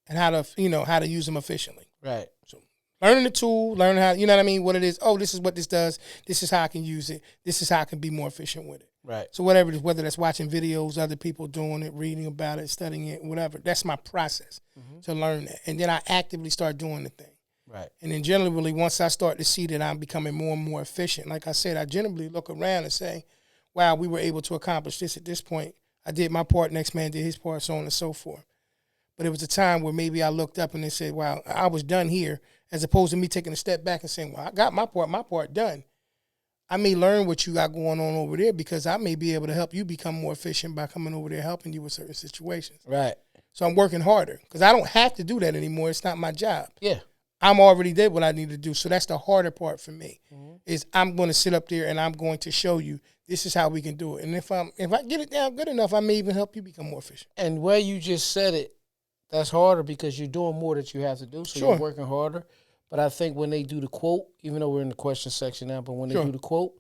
and how to use them efficiently. Right. So learning the tool, learning how, you know what I mean, what it is. Oh, this is what this does. This is how I can use it. This is how I can be more efficient with it. Right. So whatever it is, whether that's watching videos, other people doing it, reading about it, studying it, whatever, that's my process to learn that. And then I actively start doing the thing. Right. And then generally, once I start to see that I'm becoming more and more efficient, like I said, I generally look around and say, wow, we were able to accomplish this at this point. I did my part, next man did his part, so on and so forth. But it was a time where maybe I looked up and they said, wow, I was done here, as opposed to me taking a step back and saying, well, I got my part done. I may learn what you got going on over there because I may be able to help you become more efficient by coming over there helping you with certain situations. Right. So I'm working harder because I don't have to do that anymore. It's not my job. Yeah. I'm already did what I need to do. So that's the harder part for me is I'm going to sit up there and I'm going to show you this is how we can do it. And if I get it down good enough, I may even help you become more efficient. And where you just said it, that's harder because you're doing more that you have to do. So Sure. you're working harder. But I think when they do the quote, even though we're in the question section now, but when they do the quote,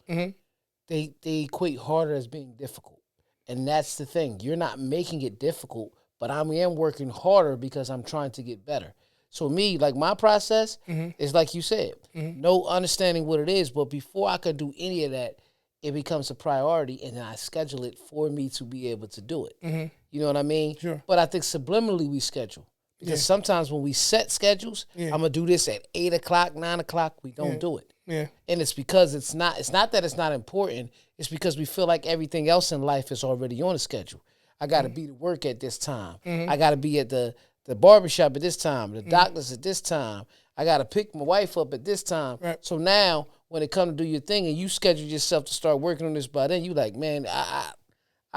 they equate harder as being difficult. And that's the thing. You're not making it difficult, but I am working harder because I'm trying to get better. So me, like my process is like you said, no understanding what it is, but before I could do any of that, it becomes a priority, and then I schedule it for me to be able to do it. You know what I mean? Sure. But I think subliminally we schedule. Because sometimes when we set schedules, I'm going to do this at 8 o'clock, 9 o'clock, we don't do it. Yeah. And it's because it's not that it's not important. It's because we feel like everything else in life is already on a schedule. I got to be to work at this time. I got to be at the barbershop at this time, the doctor's at this time. I got to pick my wife up at this time. Right. So now when it comes to do your thing and you schedule yourself to start working on this by then, you like, man, I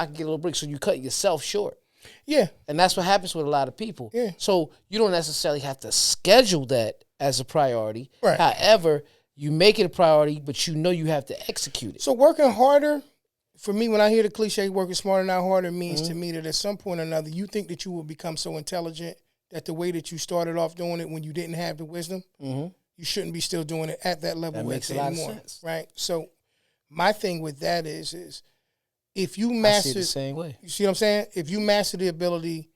can get a little break. So you cut yourself short. Yeah. And that's what happens with a lot of people. Yeah. So you don't necessarily have to schedule that as a priority. Right. However, you make it a priority, but you know you have to execute it. So working harder, for me, when I hear the cliche working smarter, not harder, means to me that at some point or another, you think that you will become so intelligent that the way that you started off doing it when you didn't have the wisdom, you shouldn't be still doing it at that level That makes a lot of sense. Right? So my thing with that is if you I see master it the same way. You see what I'm saying? If you master the ability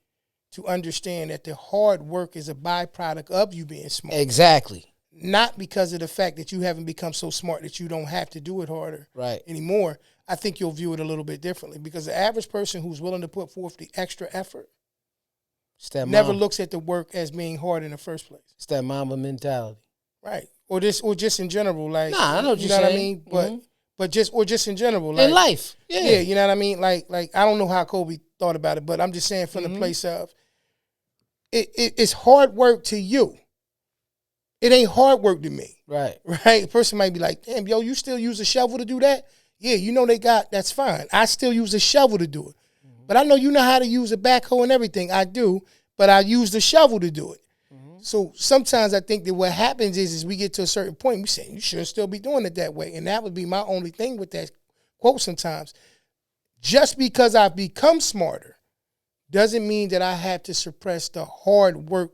to understand that the hard work is a byproduct of you being smart, Exactly. not because of the fact that you haven't become so smart that you don't have to do it harder Right. anymore, I think you'll view it a little bit differently. Because the average person who's willing to put forth the extra effort It's that never looks at the work as being hard in the first place. It's that mama mentality. Right. Or just in general. Like, Nah, I know what you you're know what I saying. mean? But just in general. Like, In life. yeah, you know what I mean? Like I don't know how Kobe thought about it, but I'm just saying from the place of it's hard work to you. It ain't hard work to me. Right. Right? A person might be like, damn, yo, you still use a shovel to do that? Yeah, you know that's fine. I still use a shovel to do it. But I know you know how to use a backhoe and everything. I do, but I use the shovel to do it. So sometimes I think that what happens is we get to a certain point, we say, you should still be doing it that way. And that would be my only thing with that quote sometimes. Just because I've become smarter doesn't mean that I have to suppress the hard work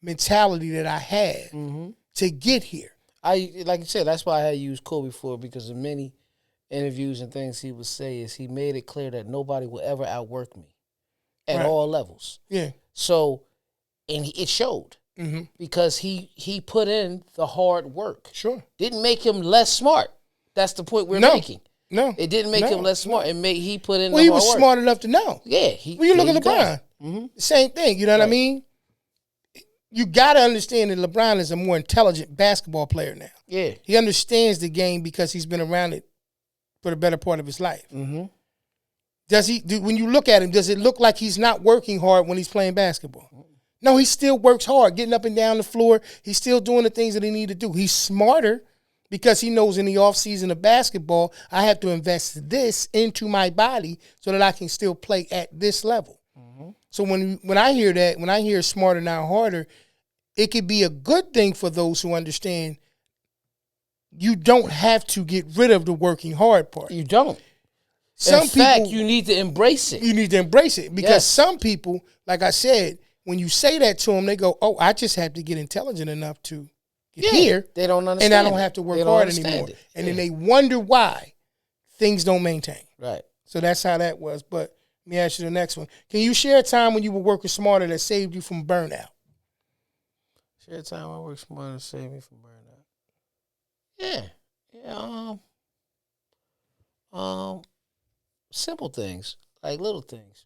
mentality that I had to get here. Like you said, that's why I had used Kobe for, because of many interviews and things he would say is he made it clear that nobody will ever outwork me at all levels. Yeah. So, and it showed. Because he put in the hard work. Sure. Didn't make him less smart. That's the point we're No. making. No. It didn't make him less smart. He put in Well, the he hard was work. smart enough to know. Yeah. When you look at LeBron, same thing. You know what I mean? You got to understand that LeBron is a more intelligent basketball player now. Yeah. He understands the game because he's been around it for the better part of his life. Does when you look at him, does it look like he's not working hard when he's playing basketball? No, he still works hard, getting up and down the floor. He's still doing the things that he need to do. He's smarter because he knows in the offseason of basketball, I have to invest this into my body so that I can still play at this level. So when I hear that, when I hear smarter, not harder, it could be a good thing for those who understand you don't have to get rid of the working hard part. You don't. Some In fact, people, you need to embrace it. you need to embrace it because some people, like I said, when you say that to them, they go, "Oh, I just have to get intelligent enough to get Yeah, here, they don't understand. and I don't have to work hard anymore." And then they wonder why things don't maintain. Right. So that's how that was. But let me ask you the next one. Can you share a time when you were working smarter that saved you from burnout? Share a time I work smarter to save me from burnout. Yeah. Simple things, like little things.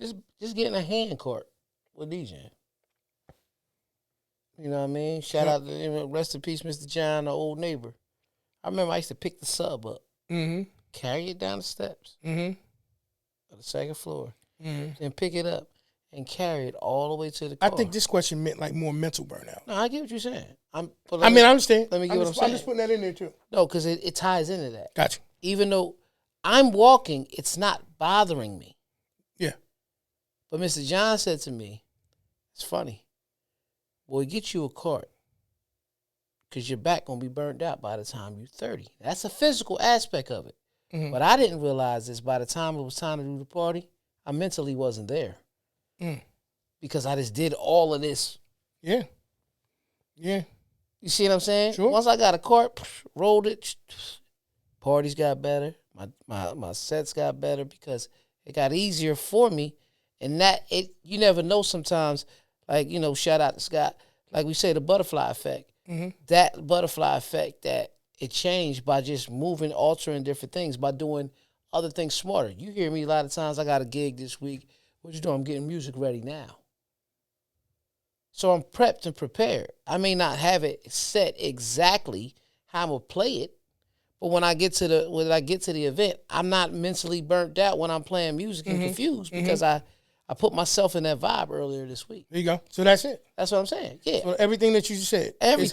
Just getting a hand cart with DJing. You know what I mean? Shout out to, rest in peace, Mr. John, the old neighbor. I remember I used to pick the sub up, carry it down the steps of the second floor, then pick it up and carry it all the way to the car. I think this question meant like more mental burnout. No, I get what you're saying. I understand. Let me get what I'm saying. I'm just putting that in there too. No, because it ties into that. Gotcha. Even though I'm walking, it's not bothering me. Yeah. But Mr. John said to me, it's funny, boy, get you a cart because your back going to be burned out by the time you're 30. That's a physical aspect of it. Mm-hmm. But I didn't realize this by the time it was time to do the party, I mentally wasn't there. Because I just did all of this. Yeah. Yeah. You see what I'm saying? Sure. Once I got a cart, rolled it, parties got better. My sets got better because it got easier for me. And you never know sometimes, like, shout out to Scott, like we say, the butterfly effect. That butterfly effect that it changed by just moving, altering different things, by doing other things smarter. You hear me a lot of times, I got a gig this week. What you doing? I'm getting music ready now. So I'm prepped and prepared. I may not have it set exactly how I'm gonna play it, but when I get to the event, I'm not mentally burnt out when I'm playing music and confused because I put myself in that vibe earlier this week. There you go. So that's it. That's what I'm saying. Yeah. So everything that you said is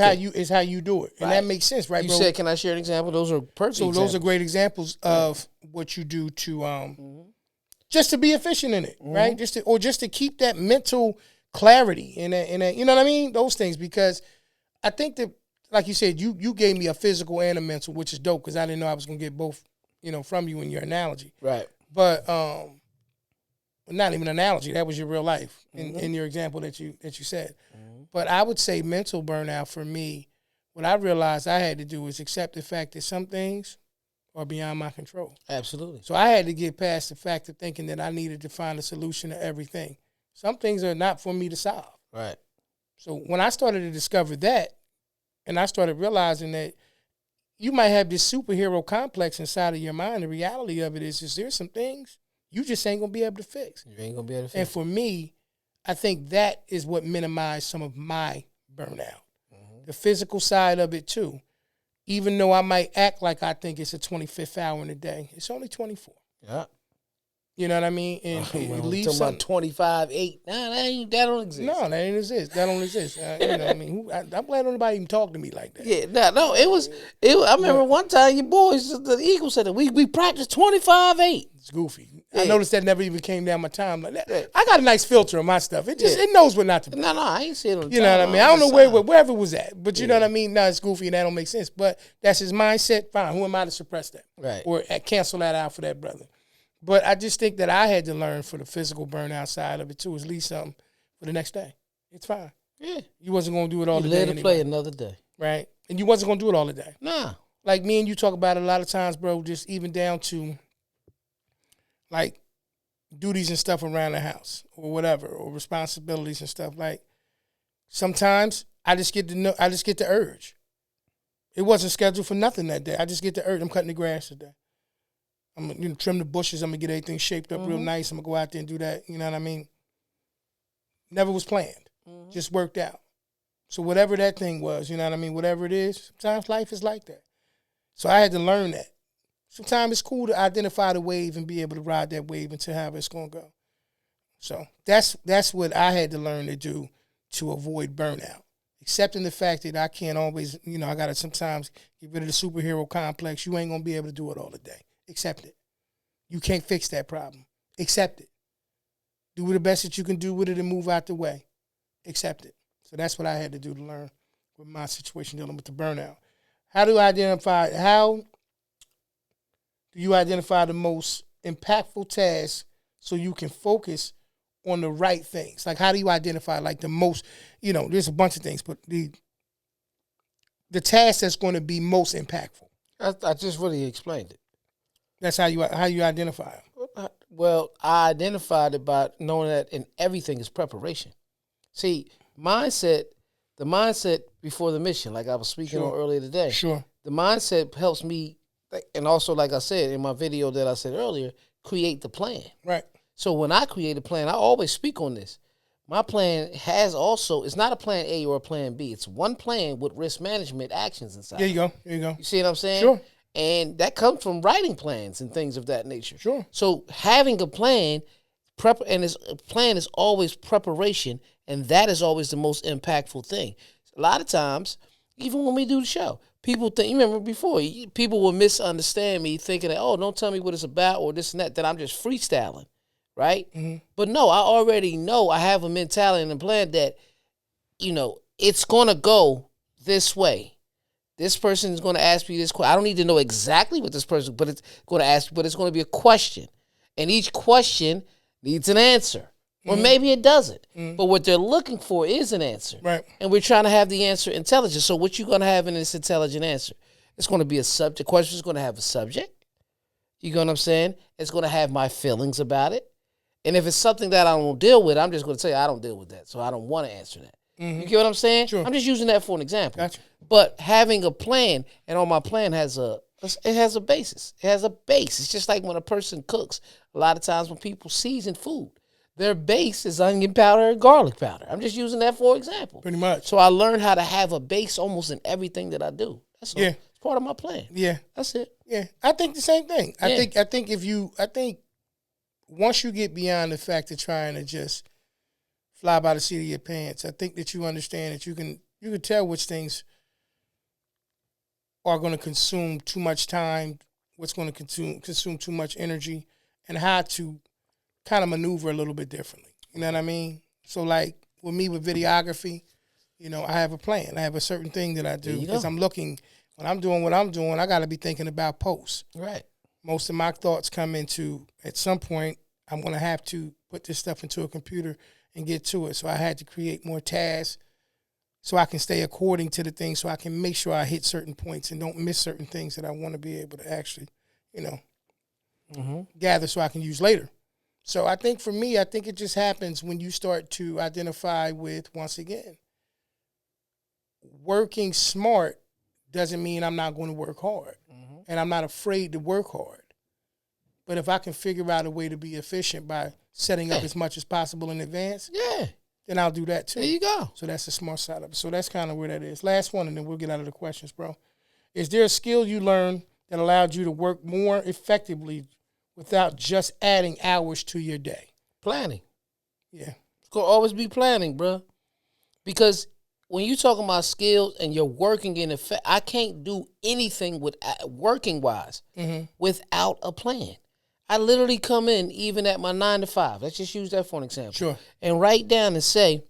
how you do it, and that makes sense, right, you bro? You said, can I share an example? Those are perfect. So those are great examples of what you do to just to be efficient in it, right? Just to keep that mental clarity and you know what I mean? Those things, because I think that, like you said, you gave me a physical and a mental, which is dope because I didn't know I was gonna get both, from you in your analogy. Right. But not even an analogy. That was your real life in your example that you said. But I would say mental burnout for me, what I realized I had to do is accept the fact that some things are beyond my control. Absolutely. So I had to get past the fact of thinking that I needed to find a solution to everything. Some things are not for me to solve. Right. So when I started to discover that, and I started realizing that you might have this superhero complex inside of your mind, the reality of it is there's some things you just ain't going to be able to fix. You ain't going to be able to fix. And for me, I think that is what minimized some of my burnout. The physical side of it too. Even though I might act like I think it's a 25th hour in a day, it's only 24. Yeah. You know what I mean? And at least about 25/8. Nah, that don't exist. No, that ain't exist. That don't exist. You know what I mean? I'm glad nobody even talk to me like that. Yeah, no, it was. I remember one time your boys, the Eagles, said that we practiced 25/8. It's goofy. Yeah. I noticed that never even came down my time like that. Yeah. I got a nice filter on my stuff. It just it knows what not to do. No, I ain't seeing it. You know what I mean? I don't know wherever it was at, but you know what I mean? No, it's goofy and that don't make sense. But that's his mindset. Fine. Who am I to suppress that? Right. Or cancel that out for that brother? But I just think that I had to learn for the physical burnout side of it too. Is at least something for the next day. It's fine. Yeah. You wasn't gonna do it all the day. Let it play another day. Right. And you wasn't gonna do it all the day. Nah. Like me and you talk about it a lot of times, bro, just even down to like duties and stuff around the house or whatever, or responsibilities and stuff. Like sometimes I just get the urge. It wasn't scheduled for nothing that day. I just get the urge. I'm cutting the grass today. I'm gonna trim the bushes. I'm gonna get everything shaped up real nice. I'm gonna go out there and do that. You know what I mean? Never was planned. Just worked out. So whatever that thing was, you know what I mean? Whatever it is, sometimes life is like that. So I had to learn that. Sometimes it's cool to identify the wave and be able to ride that wave until however it's gonna go. So that's what I had to learn to do to avoid burnout. Accepting the fact that I can't always, I gotta sometimes get rid of the superhero complex. You ain't gonna be able to do it all the day. Accept it. You can't fix that problem. Accept it. Do the best that you can do with it and move out the way. Accept it. So that's what I had to do to learn with my situation dealing with the burnout. How do you identify the most impactful tasks so you can focus on the right things? Like, how do you identify like the most, there's a bunch of things, but the task that's going to be most impactful? I just really explained it. That's how you identify them. Well, I identified it by knowing that in everything is preparation. See, the mindset before the mission, like I was speaking on earlier today. Sure. The mindset helps me, and also, like I said in my video that I said earlier, create the plan. Right. So when I create a plan, I always speak on this. My plan it's not a plan A or a plan B. It's one plan with risk management actions inside. There you go. There you go. You see what I'm saying? Sure. And that comes from writing plans and things of that nature. Sure. So having a plan, a plan is always preparation, and that is always the most impactful thing. A lot of times, even when we do the show, people think, you remember before, people will misunderstand me thinking that, oh, don't tell me what it's about or this and that I'm just freestyling, right? Mm-hmm. But no, I already know I have a mentality and a plan that, it's going to go this way. This person is going to ask me this question. I don't need to know exactly what this person, but it's going to ask, but it's going to be a question. And each question needs an answer. Or maybe it doesn't. But what they're looking for is an answer. Right. And we're trying to have the answer intelligent. So what you're going to have in this intelligent answer? It's going to be a subject. Question is going to have a subject. You know what I'm saying? It's going to have my feelings about it. And if it's something that I don't deal with, I'm just going to tell you I don't deal with that. So I don't want to answer that. You get what I'm saying? Sure. I'm just using that for an example. Gotcha. But having a plan, and on my plan has a basis. It has a base. It's just like when a person cooks. A lot of times when people season food, their base is onion powder and garlic powder. I'm just using that for example. Pretty much. So I learned how to have a base almost in everything that I do. That's all. Yeah. It's part of my plan. Yeah. That's it. Yeah. I think the same thing. Yeah. I think once you get beyond the fact of trying to just fly by the seat of your pants, I think that you understand that you can tell which things are going to consume too much time, what's going to consume too much energy, and how to kind of maneuver a little bit differently. You know what I mean? So like with me with videography, I have a plan. I have a certain thing that I do because I'm looking, when I'm doing what I'm doing, I got to be thinking about posts. Right. Most of my thoughts come into, at some point, I'm going to have to put this stuff into a computer and get to it. So I had to create more tasks so I can stay according to the things, so I can make sure I hit certain points and don't miss certain things that I want to be able to actually, gather so I can use later. So I think for me, I think it just happens when you start to identify with, once again, working smart doesn't mean I'm not going to work hard. Mm-hmm. And I'm not afraid to work hard. But if I can figure out a way to be efficient by setting up as much as possible in advance, then I'll do that too. There you go. So that's the smart side of it. So that's kind of where that is. Last one, and then we'll get out of the questions, bro. Is there a skill you learned that allowed you to work more effectively without just adding hours to your day? Planning. Yeah. It's going to always be planning, bro. Because when you talking about skills and you're working in effect, I can't do anything with working-wise without a plan. I literally come in even at my 9 to 5. Let's just use that for an example. Sure. And write down and say,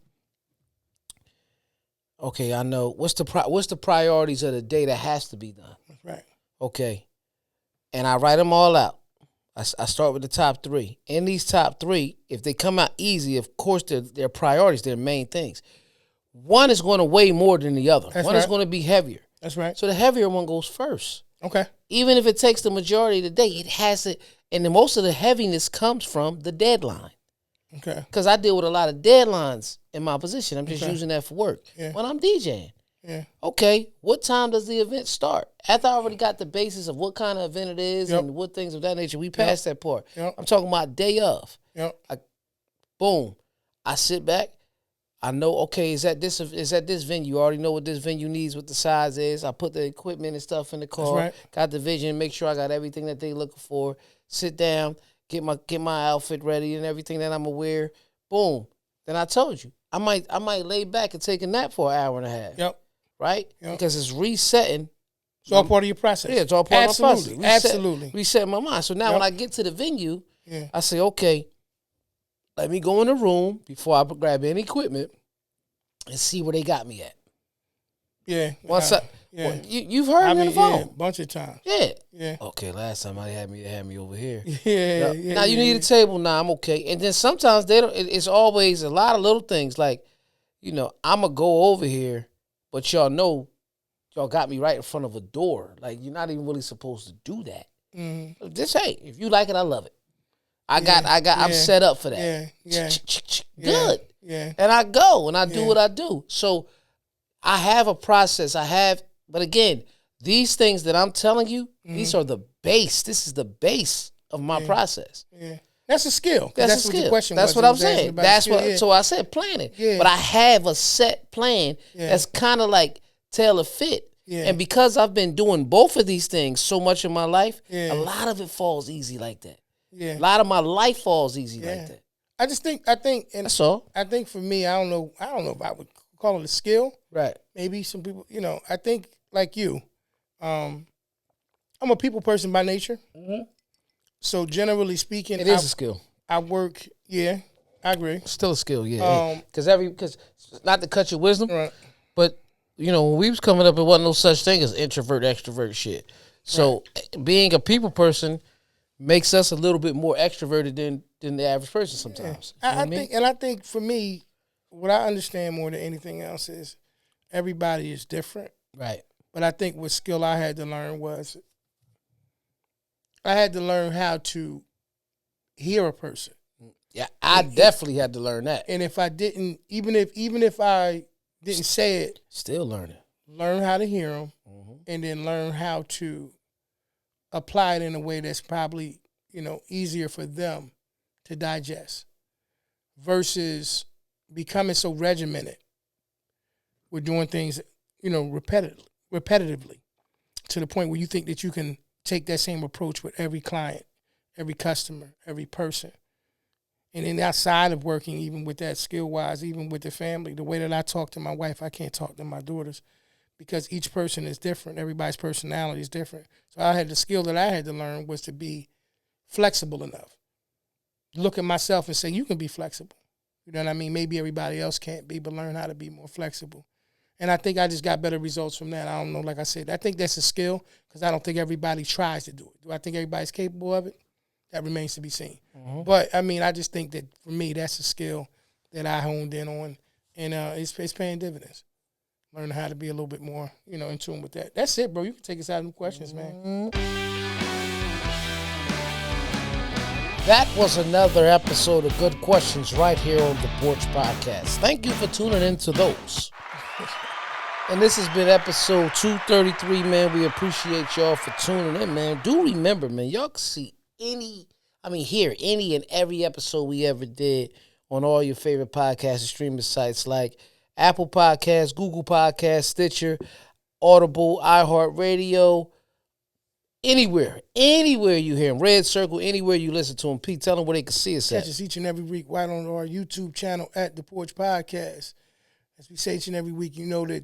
okay, I know what's the priorities of the day that has to be done. That's right. Okay. And I write them all out. I start with the top 3. In these top 3, if they come out easy, of course they're priorities, they're main things. One is going to weigh more than the other. That's one right. is going to be heavier. That's right. So the heavier one goes first. Okay. Even if it takes the majority of the day, it has it. And then most of the heaviness comes from the deadline. Okay. Because I deal with a lot of deadlines in my position. I'm just using that for work. Yeah. When I'm DJing. Yeah. Okay, what time does the event start? After I already got the basis of what kind of event it is and what things of that nature, we passed that part. Yep. I'm talking about day of. Yep. Boom. I sit back. I know, okay, is at this venue. I already know what this venue needs, what the size is. I put the equipment and stuff in the car. That's right. Got the vision, make sure I got everything that they looking for. Sit down, get my outfit ready and everything that I'm gonna wear. Boom. Then I told you, I might lay back and take a nap for an hour and a half. Yep. Right? Yep. Because it's resetting. It's all part of your process. Yeah, it's all part of my process. Absolutely. Reset my mind. So now when I get to the venue, I say, okay, let me go in the room before I grab any equipment and see where they got me at. Yeah. Yeah. Well, you've heard me on the phone. Yeah, bunch of times. Yeah. Yeah. Okay, last time I had me over here. Yeah. Now you need a table. Nah, I'm okay. And then sometimes they don't. It's always a lot of little things like, I'm gonna go over here, but y'all know, y'all got me right in front of a door. Like you're not even really supposed to do that. Mm-hmm. Just hey, if you like it, I love it. I'm set up for that. Yeah. Good. Yeah. And I go and I do what I do. So I have a process. But again, these things that I'm telling you, these are the base. This is the base of my process. Yeah. That's a skill. That's a what skill. the question That's was. what I'm saying. That's skill, what. So I said planning. Yeah. But I have a set plan that's kind of like tailor fit. Yeah. And because I've been doing both of these things so much in my life, a lot of it falls easy like that. Yeah. A lot of my life falls easy like that. I think, and That's all. I think for me, I don't know if I would call it a skill. Right. Maybe some people, I think like you, I'm a people person by nature. Mm-hmm. So generally speaking, it is a skill. I work. Yeah, I agree. Still a skill. Yeah. Because not to cut your wisdom, Right. but when we was coming up, it wasn't no such thing as introvert extrovert shit. So being a people person makes us a little bit more extroverted than the average person sometimes. Yeah. I think for me, what I understand more than anything else is everybody is different. Right. But I think what skill I had to learn was I had to learn how to hear a person. Yeah, I definitely had to learn that. And if I didn't, even if I didn't say it, still learning. Learn how to hear them, and then learn how to apply it in a way that's probably easier for them to digest, versus becoming so regimented. We're doing things, repetitively, to the point where you think that you can take that same approach with every client, every customer, every person. And then outside of working, even with that skill-wise, even with the family, the way that I talk to my wife, I can't talk to my daughters because each person is different. Everybody's personality is different. So the skill that I had to learn was to be flexible enough. Look at myself and say, you can be flexible. You know what I mean? Maybe everybody else can't be, but learn how to be more flexible. And I think I just got better results from that. I don't know, like I said, I think that's a skill because I don't think everybody tries to do it. Do I think everybody's capable of it? That remains to be seen. Mm-hmm. But, I just think that for me, that's a skill that I honed in on, and it's paying dividends. Learn how to be a little bit more, in tune with that. That's it, bro. You can take us out of them questions, man. That was another episode of Good Questions right here on the Porch Podcast. Thank you for tuning into those. And this has been episode 233, man. We appreciate y'all for tuning in, man. Do remember, man, y'all can see hear any and every episode we ever did on all your favorite podcast and streaming sites like Apple Podcasts, Google Podcasts, Stitcher, Audible, iHeartRadio, anywhere you hear them. Red Circle, anywhere you listen to them. Pete, tell them where they can see us at. Catch us each and every week right on our YouTube channel at The Porch Podcast. As we say each and every week, you know that,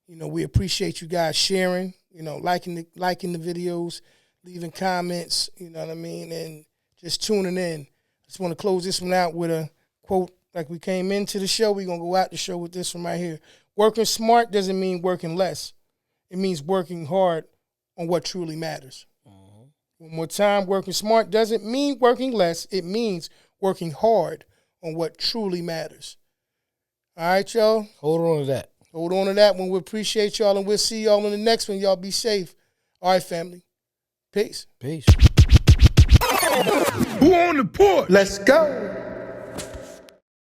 we appreciate you guys sharing, liking the videos, leaving comments, you know what I mean, and just tuning in. I just want to close this one out with a quote like we came into the show. We're going to go out the show with this one right here. Working smart doesn't mean working less. It means working hard on what truly matters. Mm-hmm. One more time, working smart doesn't mean working less. It means working hard on what truly matters. All right, y'all? Hold on to that. Hold on to that one. We appreciate y'all, and we'll see y'all in the next one. Y'all be safe. All right, family. Peace. Peace. Who on the porch? Let's go.